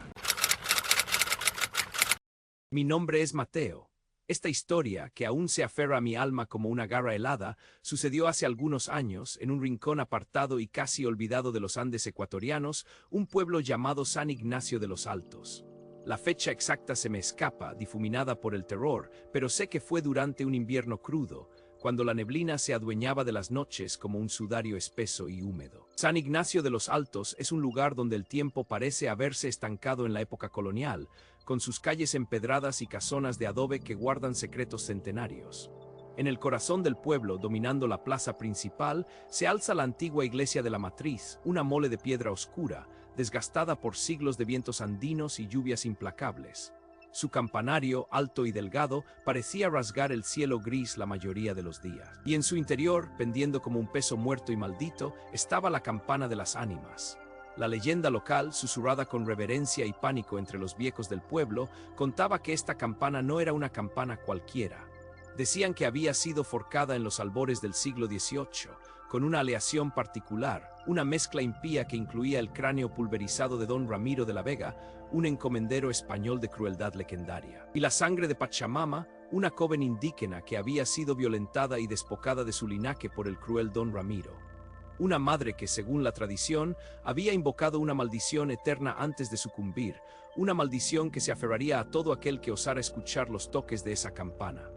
Mi nombre es Mateo. Esta historia, que aún se aferra a mi alma como una garra helada, sucedió hace algunos años, en un rincón apartado y casi olvidado de los Andes ecuatorianos, un pueblo llamado San Ignacio de los Altos. La fecha exacta se me escapa, difuminada por el terror, pero sé que fue durante un invierno crudo, cuando la neblina se adueñaba de las noches como un sudario espeso y húmedo. San Ignacio de los Altos es un lugar donde el tiempo parece haberse estancado en la época colonial, con sus calles empedradas y casonas de adobe que guardan secretos centenarios. En el corazón del pueblo, dominando la plaza principal, se alza la antigua iglesia de la Matriz, una mole de piedra oscura, desgastada por siglos de vientos andinos y lluvias implacables. Su campanario, alto y delgado, parecía rasgar el cielo gris la mayoría de los días. Y en su interior, pendiendo como un peso muerto y maldito, estaba la campana de las ánimas. La leyenda local, susurrada con reverencia y pánico entre los viejos del pueblo, contaba que esta campana no era una campana cualquiera. Decían que había sido forjada en los albores del siglo XVIII, con una aleación particular, una mezcla impía que incluía el cráneo pulverizado de don Ramiro de la Vega, un encomendero español de crueldad legendaria, y la sangre de Pachamama, una joven indígena que había sido violentada y despojada de su linaje por el cruel don Ramiro. Una madre que, según la tradición, había invocado una maldición eterna antes de sucumbir, una maldición que se aferraría a todo aquel que osara escuchar los toques de esa campana.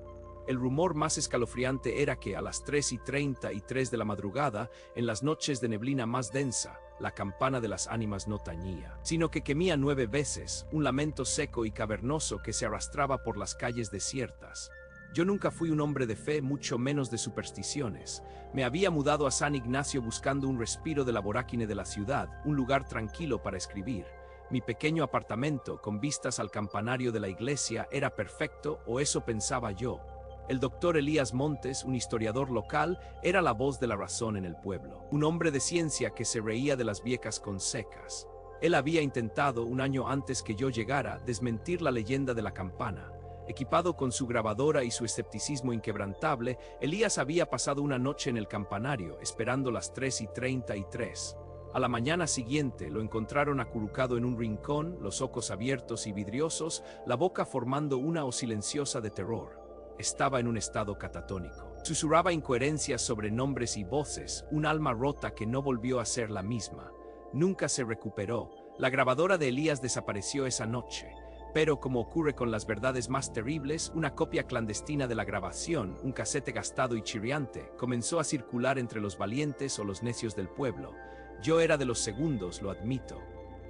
El rumor más escalofriante era que a las 3:33 de la madrugada, en las noches de neblina más densa, la campana de las ánimas no tañía, sino que gemía 9 veces, un lamento seco y cavernoso que se arrastraba por las calles desiertas. Yo nunca fui un hombre de fe, mucho menos de supersticiones. Me había mudado a San Ignacio buscando un respiro de la vorágine de la ciudad, un lugar tranquilo para escribir. Mi pequeño apartamento, con vistas al campanario de la iglesia, era perfecto, o eso pensaba yo. El doctor Elías Montes, un historiador local, era la voz de la razón en el pueblo. Un hombre de ciencia que se reía de las viejas consecas. Él había intentado, un año antes que yo llegara, desmentir la leyenda de la campana. Equipado con su grabadora y su escepticismo inquebrantable, Elías había pasado una noche en el campanario, esperando las 3:33. A la mañana siguiente lo encontraron acurrucado en un rincón, los ojos abiertos y vidriosos, la boca formando una O silenciosa de terror. Estaba en un estado catatónico. Susurraba incoherencias sobre nombres y voces, un alma rota que no volvió a ser la misma. Nunca se recuperó. La grabadora de Elías desapareció esa noche. Pero, como ocurre con las verdades más terribles, una copia clandestina de la grabación, un casete gastado y chirriante, comenzó a circular entre los valientes o los necios del pueblo. Yo era de los segundos, lo admito.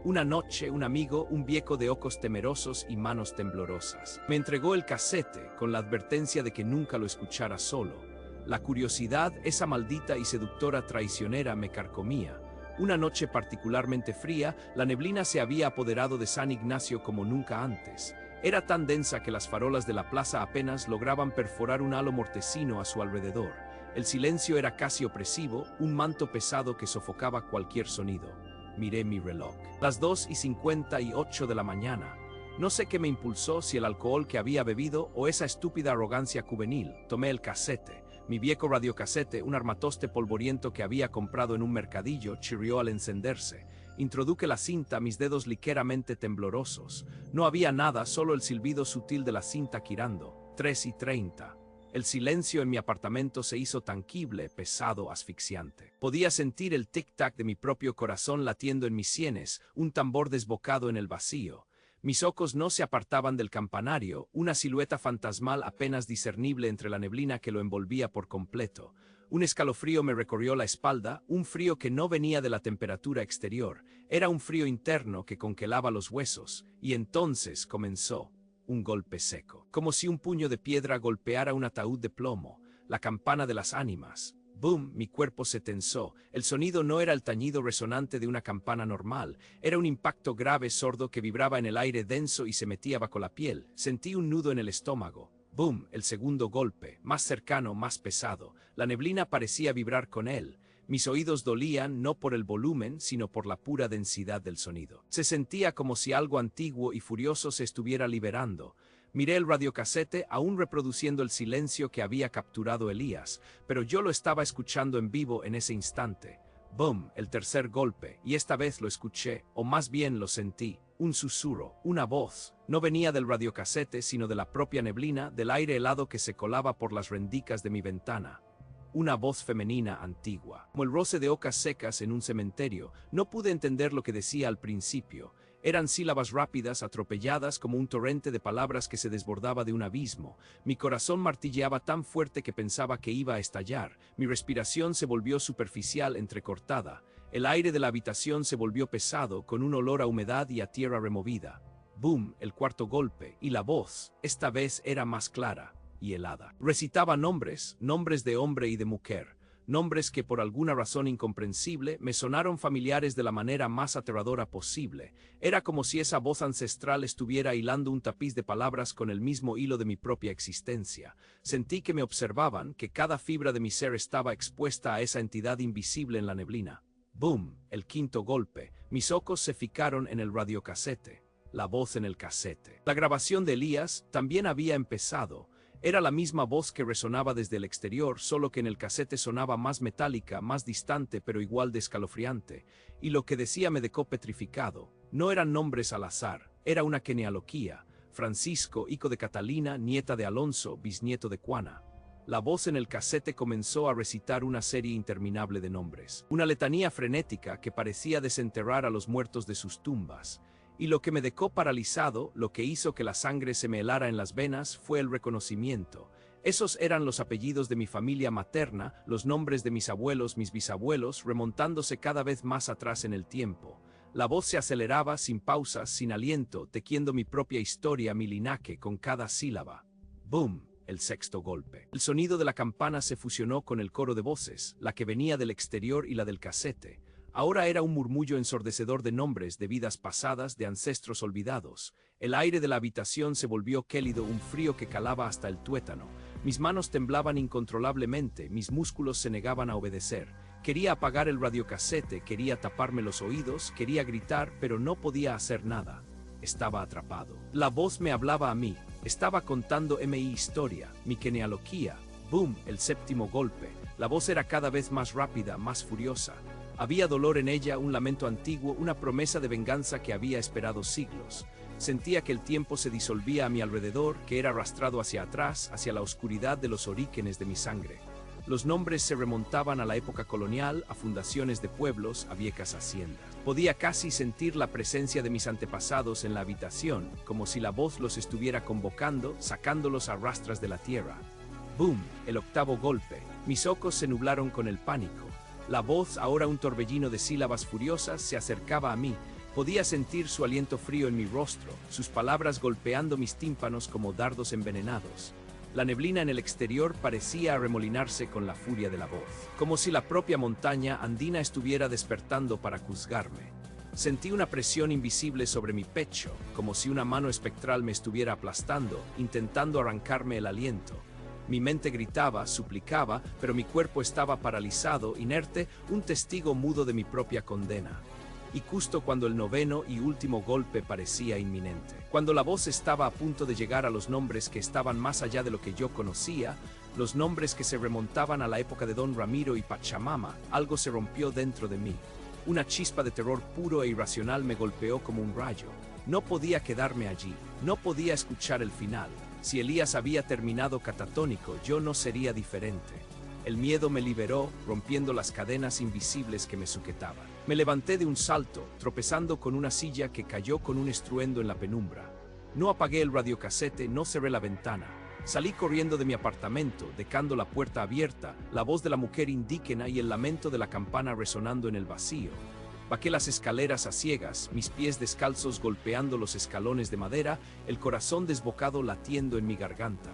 Una noche, un amigo, un viejo de ojos temerosos y manos temblorosas, me entregó el casete con la advertencia de que nunca lo escuchara solo. La curiosidad, esa maldita y seductora traicionera, me carcomía. Una noche particularmente fría, la neblina se había apoderado de San Ignacio como nunca antes. Era tan densa que las farolas de la plaza apenas lograban perforar un halo mortecino a su alrededor. El silencio era casi opresivo, un manto pesado que sofocaba cualquier sonido. Miré mi reloj. Las 2:58 de la mañana. No sé qué me impulsó, si el alcohol que había bebido o esa estúpida arrogancia juvenil. Tomé el casete. Mi viejo radiocasete, un armatoste polvoriento que había comprado en un mercadillo, chirrió al encenderse. Introduje la cinta, mis dedos ligeramente temblorosos. No había nada, solo el silbido sutil de la cinta girando. 3:30. El silencio en mi apartamento se hizo tangible, pesado, asfixiante. Podía sentir el tic-tac de mi propio corazón latiendo en mis sienes, un tambor desbocado en el vacío. Mis ojos no se apartaban del campanario, una silueta fantasmal apenas discernible entre la neblina que lo envolvía por completo. Un escalofrío me recorrió la espalda, un frío que no venía de la temperatura exterior, era un frío interno que congelaba los huesos, y entonces comenzó. Un golpe seco, como si un puño de piedra golpeara un ataúd de plomo, la campana de las ánimas. ¡Boom! Mi cuerpo se tensó. El sonido no era el tañido resonante de una campana normal, era un impacto grave sordo que vibraba en el aire denso y se metía bajo la piel. Sentí un nudo en el estómago. ¡Boom! El segundo golpe, más cercano, más pesado. La neblina parecía vibrar con él. Mis oídos dolían no por el volumen, sino por la pura densidad del sonido. Se sentía como si algo antiguo y furioso se estuviera liberando. Miré el radiocasete, aún reproduciendo el silencio que había capturado Elías, pero yo lo estaba escuchando en vivo en ese instante. ¡Boom! El tercer golpe, y esta vez lo escuché, o más bien lo sentí. Un susurro, una voz. No venía del radiocasete, sino de la propia neblina, del aire helado que se colaba por las rendijas de mi ventana. Una voz femenina antigua, como el roce de hojas secas en un cementerio. No pude entender lo que decía al principio. Eran sílabas rápidas, atropelladas, como un torrente de palabras que se desbordaba de un abismo. Mi corazón martilleaba tan fuerte que pensaba que iba a estallar. Mi respiración se volvió superficial, entrecortada. El aire de la habitación se volvió pesado, con un olor a humedad y a tierra removida. ¡Boom! El cuarto golpe, y la voz, esta vez era más clara y helada. Recitaba nombres, nombres de hombre y de mujer, nombres que por alguna razón incomprensible me sonaron familiares de la manera más aterradora posible. Era como si esa voz ancestral estuviera hilando un tapiz de palabras con el mismo hilo de mi propia existencia. Sentí que me observaban, que cada fibra de mi ser estaba expuesta a esa entidad invisible en la neblina. ¡Boom! El quinto golpe. Mis ojos se fijaron en el radiocasete. La voz en el casete. La grabación de Elías también había empezado. Era la misma voz que resonaba desde el exterior, solo que en el casete sonaba más metálica, más distante, pero igual de escalofriante. Y lo que decía me dejó petrificado. No eran nombres al azar, era una genealogía. Francisco, hijo de Catalina, nieta de Alonso, bisnieto de Juana. La voz en el casete comenzó a recitar una serie interminable de nombres. Una letanía frenética que parecía desenterrar a los muertos de sus tumbas. Y lo que me dejó paralizado, lo que hizo que la sangre se me helara en las venas, fue el reconocimiento. Esos eran los apellidos de mi familia materna, los nombres de mis abuelos, mis bisabuelos, remontándose cada vez más atrás en el tiempo. La voz se aceleraba, sin pausas, sin aliento, tejiendo mi propia historia, mi linaje, con cada sílaba. ¡Boom! El sexto golpe. El sonido de la campana se fusionó con el coro de voces, la que venía del exterior y la del casete. Ahora era un murmullo ensordecedor de nombres, de vidas pasadas, de ancestros olvidados. El aire de la habitación se volvió gélido, un frío que calaba hasta el tuétano. Mis manos temblaban incontrolablemente, mis músculos se negaban a obedecer. Quería apagar el radiocasete, quería taparme los oídos, quería gritar, pero no podía hacer nada. Estaba atrapado. La voz me hablaba a mí. Estaba contando mi historia, mi genealogía. Boom, el séptimo golpe. La voz era cada vez más rápida, más furiosa. Había dolor en ella, un lamento antiguo, una promesa de venganza que había esperado siglos. Sentía que el tiempo se disolvía a mi alrededor, que era arrastrado hacia atrás, hacia la oscuridad de los orígenes de mi sangre. Los nombres se remontaban a la época colonial, a fundaciones de pueblos, a viejas haciendas. Podía casi sentir la presencia de mis antepasados en la habitación, como si la voz los estuviera convocando, sacándolos a rastras de la tierra. ¡Boom! El octavo golpe. Mis ojos se nublaron con el pánico. La voz, ahora un torbellino de sílabas furiosas, se acercaba a mí. Podía sentir su aliento frío en mi rostro, sus palabras golpeando mis tímpanos como dardos envenenados. La neblina en el exterior parecía arremolinarse con la furia de la voz, como si la propia montaña andina estuviera despertando para juzgarme. Sentí una presión invisible sobre mi pecho, como si una mano espectral me estuviera aplastando, intentando arrancarme el aliento. Mi mente gritaba, suplicaba, pero mi cuerpo estaba paralizado, inerte, un testigo mudo de mi propia condena. Y justo cuando el noveno y último golpe parecía inminente, cuando la voz estaba a punto de llegar a los nombres que estaban más allá de lo que yo conocía, los nombres que se remontaban a la época de Don Ramiro y Pachamama, algo se rompió dentro de mí. Una chispa de terror puro e irracional me golpeó como un rayo. No podía quedarme allí, no podía escuchar el final. Si Elías había terminado catatónico, yo no sería diferente. El miedo me liberó, rompiendo las cadenas invisibles que me sujetaban. Me levanté de un salto, tropezando con una silla que cayó con un estruendo en la penumbra. No apagué el radiocasete, no cerré la ventana. Salí corriendo de mi apartamento, dejando la puerta abierta, la voz de la mujer indígena y el lamento de la campana resonando en el vacío. Bajé las escaleras a ciegas, mis pies descalzos golpeando los escalones de madera, el corazón desbocado latiendo en mi garganta.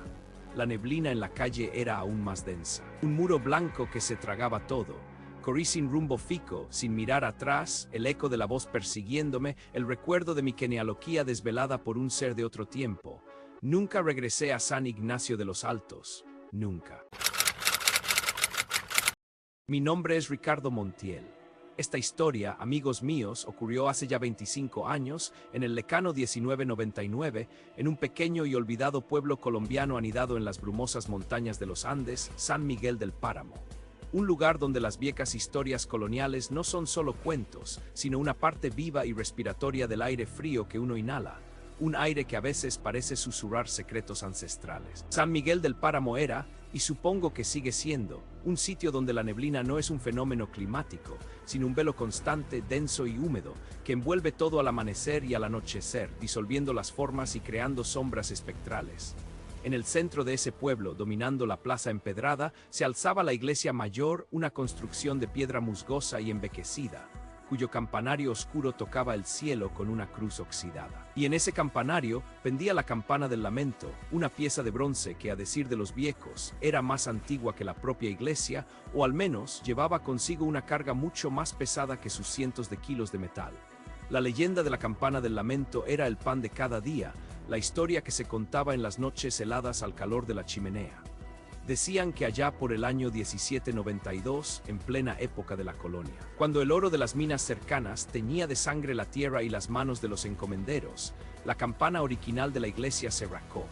La neblina en la calle era aún más densa. Un muro blanco que se tragaba todo. Corrí sin rumbo fijo, sin mirar atrás, el eco de la voz persiguiéndome, el recuerdo de mi genealogía desvelada por un ser de otro tiempo. Nunca regresé a San Ignacio de los Altos. Nunca. Mi nombre es Ricardo Montiel. Esta historia, amigos míos, ocurrió hace ya 25 años, en el lejano 1999, en un pequeño y olvidado pueblo colombiano anidado en las brumosas montañas de los Andes, San Miguel del Páramo. Un lugar donde las viejas historias coloniales no son solo cuentos, sino una parte viva y respiratoria del aire frío que uno inhala. Un aire que a veces parece susurrar secretos ancestrales. San Miguel del Páramo era, y supongo que sigue siendo, un sitio donde la neblina no es un fenómeno climático, sino un velo constante, denso y húmedo, que envuelve todo al amanecer y al anochecer, disolviendo las formas y creando sombras espectrales. En el centro de ese pueblo, dominando la plaza empedrada, se alzaba la iglesia mayor, una construcción de piedra musgosa y envejecida, cuyo campanario oscuro tocaba el cielo con una cruz oxidada. Y en ese campanario pendía la campana del lamento, una pieza de bronce que, a decir de los viejos, era más antigua que la propia iglesia, o al menos llevaba consigo una carga mucho más pesada que sus cientos de kilos de metal. La leyenda de la campana del lamento era el pan de cada día, la historia que se contaba en las noches heladas al calor de la chimenea. Decían que allá por el año 1792, en plena época de la colonia, cuando el oro de las minas cercanas teñía de sangre la tierra y las manos de los encomenderos, la campana original de la iglesia se racó.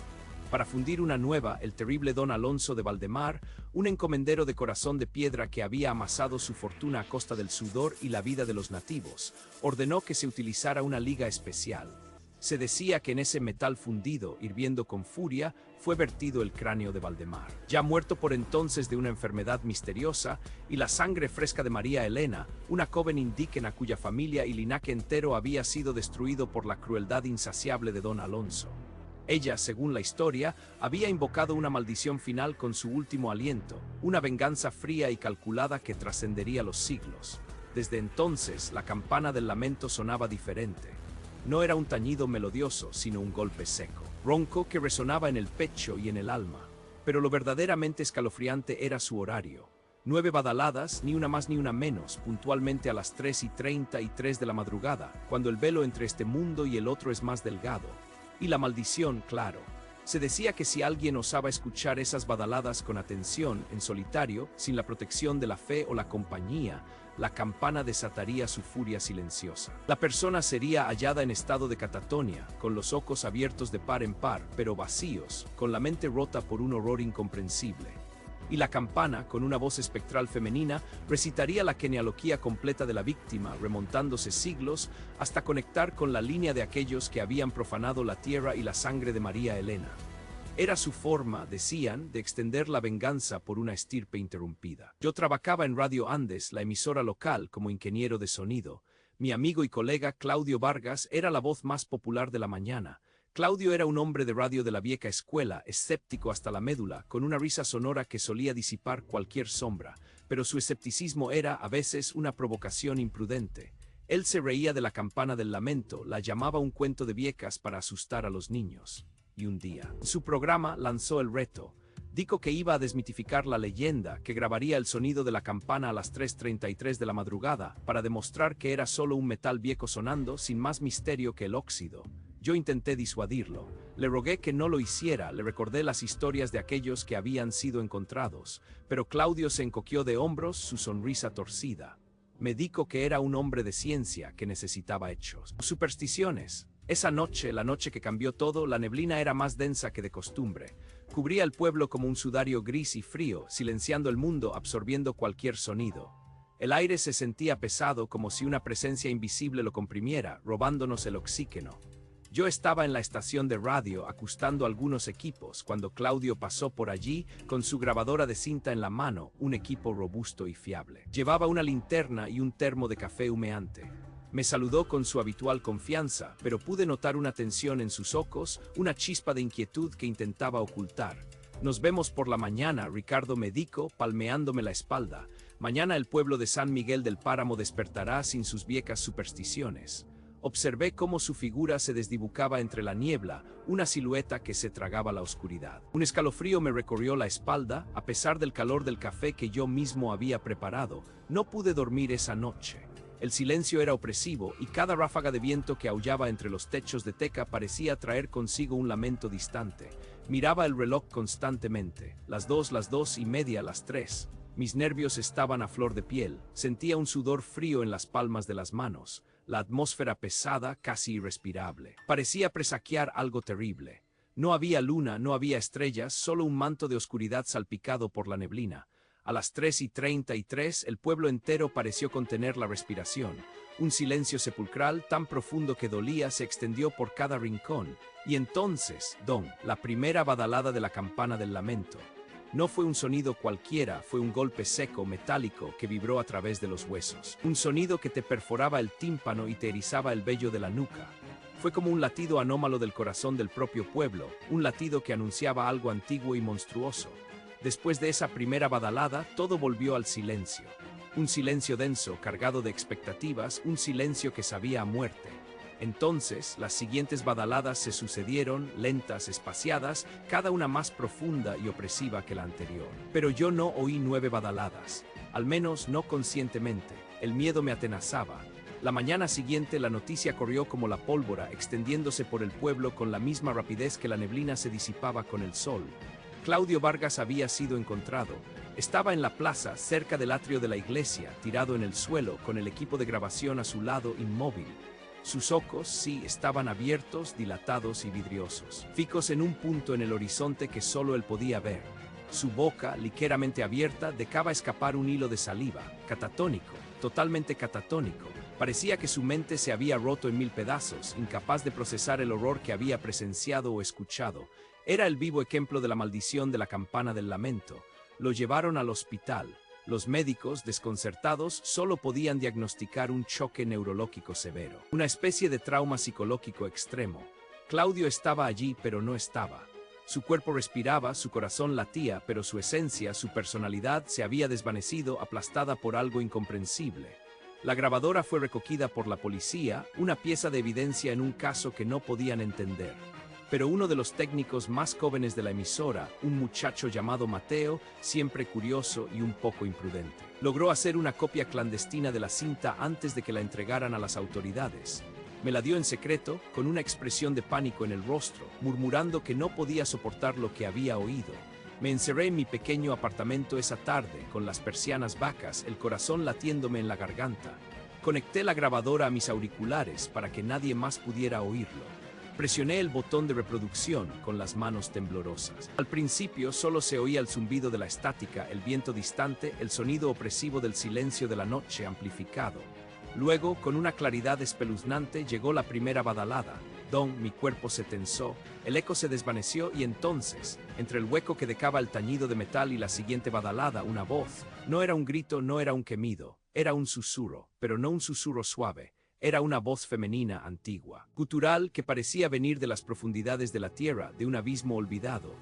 Para fundir una nueva, el terrible don Alonso de Valdemar, un encomendero de corazón de piedra que había amasado su fortuna a costa del sudor y la vida de los nativos, ordenó que se utilizara una liga especial. Se decía que en ese metal fundido, hirviendo con furia, fue vertido el cráneo de Valdemar, ya muerto por entonces de una enfermedad misteriosa, y la sangre fresca de María Elena, una joven indígena cuya familia y linaje entero había sido destruido por la crueldad insaciable de don Alonso. Ella, según la historia, había invocado una maldición final con su último aliento, una venganza fría y calculada que trascendería los siglos. Desde entonces, la campana del lamento sonaba diferente. No era un tañido melodioso, sino un golpe seco, ronco que resonaba en el pecho y en el alma. Pero lo verdaderamente escalofriante era su horario. 9 badaladas, ni una más ni una menos, puntualmente a las 3:33 de la madrugada, cuando el velo entre este mundo y el otro es más delgado. Y la maldición, claro, Se decía que si alguien osaba escuchar esas badaladas con atención, en solitario, sin la protección de la fe o la compañía, la campana desataría su furia silenciosa. La persona sería hallada en estado de catatonia, con los ojos abiertos de par en par, pero vacíos, con la mente rota por un horror incomprensible. Y la campana, con una voz espectral femenina, recitaría la genealogía completa de la víctima, remontándose siglos, hasta conectar con la línea de aquellos que habían profanado la tierra y la sangre de María Elena. Era su forma, decían, de extender la venganza por una estirpe interrumpida. Yo trabajaba en Radio Andes, la emisora local, como ingeniero de sonido. Mi amigo y colega Claudio Vargas era la voz más popular de la mañana. Claudio era un hombre de radio de la vieja escuela, escéptico hasta la médula, con una risa sonora que solía disipar cualquier sombra, pero su escepticismo era, a veces, una provocación imprudente. Él se reía de la campana del lamento, la llamaba un cuento de viejas para asustar a los niños. Y un día, en su programa lanzó el reto. Dijo que iba a desmitificar la leyenda, que grabaría el sonido de la campana a las 3:33 de la madrugada, para demostrar que era solo un metal viejo sonando sin más misterio que el óxido. Yo intenté disuadirlo. Le rogué que no lo hiciera, le recordé las historias de aquellos que habían sido encontrados, pero Claudio se encogió de hombros, su sonrisa torcida. Me dijo que era un hombre de ciencia, que necesitaba hechos. Supersticiones. Esa noche, la noche que cambió todo, la neblina era más densa que de costumbre. Cubría el pueblo como un sudario gris y frío, silenciando el mundo, absorbiendo cualquier sonido. El aire se sentía pesado, como si una presencia invisible lo comprimiera, robándonos el oxígeno. Yo estaba en la estación de radio ajustando algunos equipos cuando Claudio pasó por allí con su grabadora de cinta en la mano, un equipo robusto y fiable. Llevaba una linterna y un termo de café humeante. Me saludó con su habitual confianza, pero pude notar una tensión en sus ojos, una chispa de inquietud que intentaba ocultar. Nos vemos por la mañana, Ricardo me dijo, palmeándome la espalda. Mañana el pueblo de San Miguel del Páramo despertará sin sus viejas supersticiones. Observé cómo su figura se desdibujaba entre la niebla, una silueta que se tragaba la oscuridad. Un escalofrío me recorrió la espalda, a pesar del calor del café que yo mismo había preparado. No pude dormir esa noche. El silencio era opresivo y cada ráfaga de viento que aullaba entre los techos de teca parecía traer consigo un lamento distante. Miraba el reloj constantemente. Las 2:30, las 3. Mis nervios estaban a flor de piel. Sentía un sudor frío en las palmas de las manos. La atmósfera pesada, casi irrespirable. Parecía presagiar algo terrible. No había luna, no había estrellas, solo un manto de oscuridad salpicado por la neblina. A las 3:33 el pueblo entero pareció contener la respiración. Un silencio sepulcral tan profundo que dolía se extendió por cada rincón. Y entonces, la primera badalada de la campana del lamento. No fue un sonido cualquiera, fue un golpe seco, metálico, que vibró a través de los huesos. Un sonido que te perforaba el tímpano y te erizaba el vello de la nuca. Fue como un latido anómalo del corazón del propio pueblo, un latido que anunciaba algo antiguo y monstruoso. Después de esa primera badalada, todo volvió al silencio. Un silencio denso, cargado de expectativas, un silencio que sabía a muerte. Entonces, las siguientes badaladas se sucedieron, lentas, espaciadas, cada una más profunda y opresiva que la anterior. Pero yo no oí 9 badaladas, al menos no conscientemente. El miedo me atenazaba. La mañana siguiente la noticia corrió como la pólvora, extendiéndose por el pueblo con la misma rapidez que la neblina se disipaba con el sol. Claudio Vargas había sido encontrado. Estaba en la plaza, cerca del atrio de la iglesia, tirado en el suelo, con el equipo de grabación a su lado, inmóvil. Sus ojos, sí, estaban abiertos, dilatados y vidriosos, fijos en un punto en el horizonte que solo él podía ver. Su boca, ligeramente abierta, dejaba escapar un hilo de saliva, catatónico, totalmente catatónico. Parecía que su mente se había roto en 1000 pedazos, incapaz de procesar el horror que había presenciado o escuchado. Era el vivo ejemplo de la maldición de la campana del lamento. Lo llevaron al hospital. Los médicos, desconcertados, solo podían diagnosticar un choque neurológico severo, una especie de trauma psicológico extremo. Claudio estaba allí, pero no estaba. Su cuerpo respiraba, su corazón latía, pero su esencia, su personalidad, se había desvanecido, aplastada por algo incomprensible. La grabadora fue recogida por la policía, una pieza de evidencia en un caso que no podían entender. Pero uno de los técnicos más jóvenes de la emisora, un muchacho llamado Mateo, siempre curioso y un poco imprudente, logró hacer una copia clandestina de la cinta antes de que la entregaran a las autoridades. Me la dio en secreto, con una expresión de pánico en el rostro, murmurando que no podía soportar lo que había oído. Me encerré en mi pequeño apartamento esa tarde, con las persianas bajas, el corazón latiéndome en la garganta. Conecté la grabadora a mis auriculares para que nadie más pudiera oírlo. Presioné el botón de reproducción con las manos temblorosas. Al principio solo se oía el zumbido de la estática, el viento distante, el sonido opresivo del silencio de la noche amplificado. Luego, con una claridad espeluznante, llegó la primera badalada. Don, mi cuerpo se tensó, el eco se desvaneció y entonces, entre el hueco que dejaba el tañido de metal y la siguiente badalada, una voz. No era un grito, no era un gemido, era un susurro, pero no un susurro suave. Era una voz femenina antigua, gutural, que parecía venir de las profundidades de la tierra, de un abismo olvidado.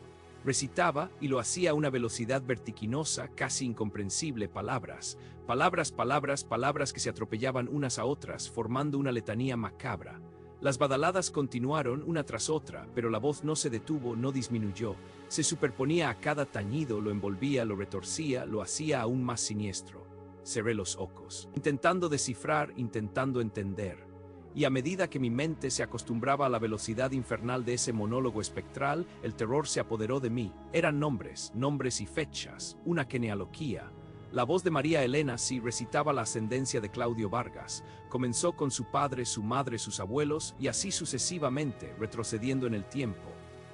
Recitaba, y lo hacía a una velocidad vertiginosa, casi incomprensible, palabras, palabras que se atropellaban unas a otras, formando una letanía macabra. Las badaladas continuaron una tras otra, pero la voz no se detuvo, no disminuyó. Se superponía a cada tañido, lo envolvía, lo retorcía, lo hacía aún más siniestro. Cerré los ojos, intentando descifrar, intentando entender. Y a medida que mi mente se acostumbraba a la velocidad infernal de ese monólogo espectral, el terror se apoderó de mí. Eran nombres, nombres y fechas, una genealogía. La voz de María Elena sí recitaba la ascendencia de Claudio Vargas. Comenzó con su padre, su madre, sus abuelos, y así sucesivamente, retrocediendo en el tiempo.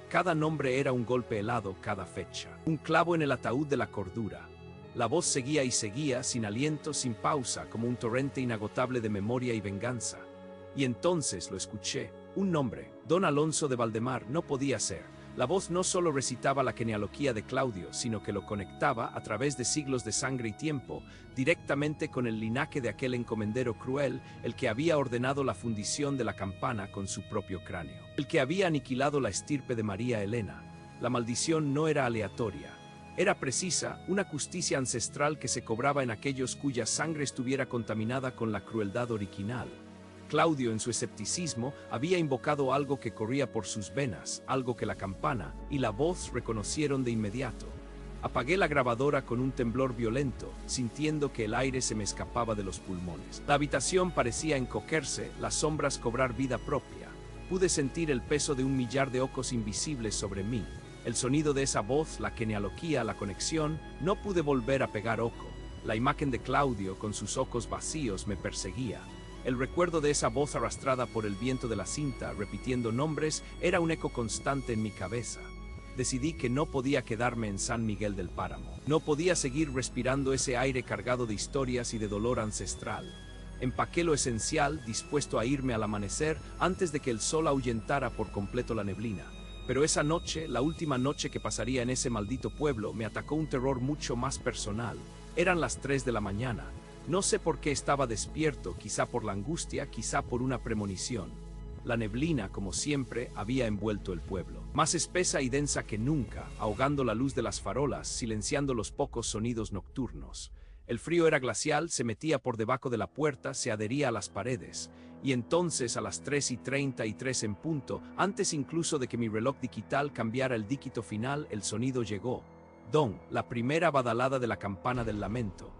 Cada nombre era un golpe helado, cada fecha. Un clavo en el ataúd de la cordura. La voz seguía y seguía, sin aliento, sin pausa, como un torrente inagotable de memoria y venganza. Y entonces lo escuché. Un nombre, Don Alonso de Valdemar, no podía ser. La voz no solo recitaba la genealogía de Claudio, sino que lo conectaba, a través de siglos de sangre y tiempo, directamente con el linaje de aquel encomendero cruel, el que había ordenado la fundición de la campana con su propio cráneo. El que había aniquilado la estirpe de María Elena. La maldición no era aleatoria. Era precisa, una justicia ancestral que se cobraba en aquellos cuya sangre estuviera contaminada con la crueldad original. Claudio, en su escepticismo, había invocado algo que corría por sus venas, algo que la campana y la voz reconocieron de inmediato. Apagué la grabadora con un temblor violento, sintiendo que el aire se me escapaba de los pulmones. La habitación parecía encogerse, las sombras cobrar vida propia. Pude sentir el peso de un millar de ojos invisibles sobre mí. El sonido de esa voz, la genealogía, la conexión, no pude volver a pegar ojo. La imagen de Claudio, con sus ojos vacíos, me perseguía. El recuerdo de esa voz arrastrada por el viento de la cinta, repitiendo nombres, era un eco constante en mi cabeza. Decidí que no podía quedarme en San Miguel del Páramo. No podía seguir respirando ese aire cargado de historias y de dolor ancestral. Empaqué lo esencial, dispuesto a irme al amanecer, antes de que el sol ahuyentara por completo la neblina. Pero esa noche, la última noche que pasaría en ese maldito pueblo, me atacó un terror mucho más personal. Eran las 3 de la mañana. No sé por qué estaba despierto, quizá por la angustia, quizá por una premonición. La neblina, como siempre, había envuelto el pueblo, más espesa y densa que nunca, ahogando la luz de las farolas, silenciando los pocos sonidos nocturnos. El frío era glacial, se metía por debajo de la puerta, se adhería a las paredes. Y entonces, a las 3:33 en punto, antes incluso de que mi reloj digital cambiara el dígito final, el sonido llegó. Don, la primera badalada de la campana del lamento.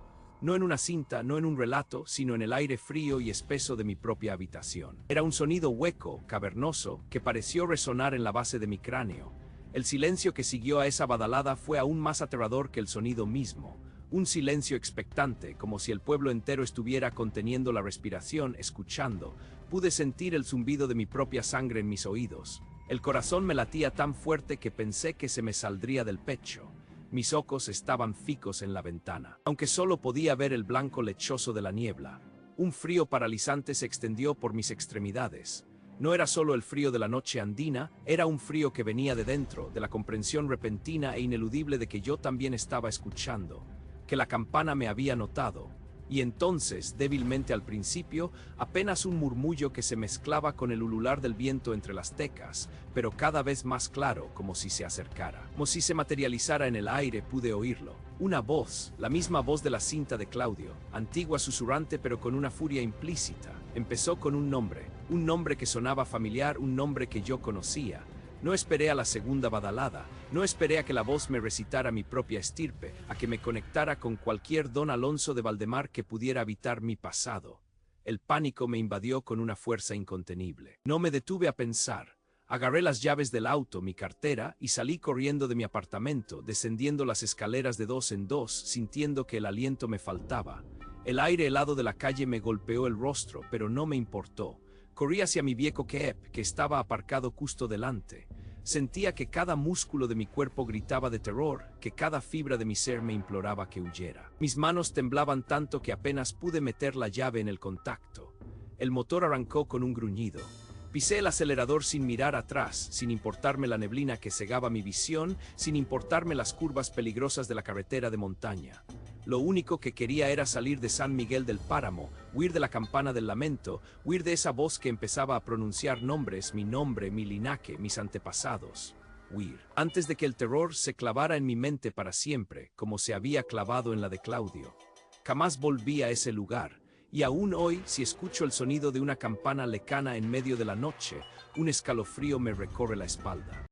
No en una cinta, no en un relato, sino en el aire frío y espeso de mi propia habitación. Era un sonido hueco, cavernoso, que pareció resonar en la base de mi cráneo. El silencio que siguió a esa badalada fue aún más aterrador que el sonido mismo. Un silencio expectante, como si el pueblo entero estuviera conteniendo la respiración, escuchando. Pude sentir el zumbido de mi propia sangre en mis oídos. El corazón me latía tan fuerte que pensé que se me saldría del pecho. Mis ojos estaban fijos en la ventana, aunque solo podía ver el blanco lechoso de la niebla. Un frío paralizante se extendió por mis extremidades. No era solo el frío de la noche andina, era un frío que venía de dentro, de la comprensión repentina e ineludible de que yo también estaba escuchando, que la campana me había notado. Y entonces, débilmente al principio, apenas un murmullo que se mezclaba con el ulular del viento entre las tecas, pero cada vez más claro, como si se acercara, como si se materializara en el aire. Pude oírlo. Una voz, la misma voz de la cinta de Claudio, antigua, susurrante, pero con una furia implícita. Empezó con un nombre que sonaba familiar, un nombre que yo conocía. No esperé a la segunda badalada, no esperé a que la voz me recitara mi propia estirpe, a que me conectara con cualquier Don Alonso de Valdemar que pudiera habitar mi pasado. El pánico me invadió con una fuerza incontenible. No me detuve a pensar. Agarré las llaves del auto, mi cartera, y salí corriendo de mi apartamento, descendiendo las escaleras de dos en dos, sintiendo que el aliento me faltaba. El aire helado de la calle me golpeó el rostro, pero no me importó. Corrí hacia mi viejo Keep, que estaba aparcado justo delante. Sentía que cada músculo de mi cuerpo gritaba de terror, que cada fibra de mi ser me imploraba que huyera. Mis manos temblaban tanto que apenas pude meter la llave en el contacto. El motor arrancó con un gruñido. Pisé el acelerador sin mirar atrás, sin importarme la neblina que cegaba mi visión, sin importarme las curvas peligrosas de la carretera de montaña. Lo único que quería era salir de San Miguel del Páramo, huir de la campana del lamento, huir de esa voz que empezaba a pronunciar nombres, mi nombre, mi linaje, mis antepasados. Huir. Antes de que el terror se clavara en mi mente para siempre, como se había clavado en la de Claudio. Jamás volví a ese lugar, y aún hoy, si escucho el sonido de una campana lejana en medio de la noche, un escalofrío me recorre la espalda.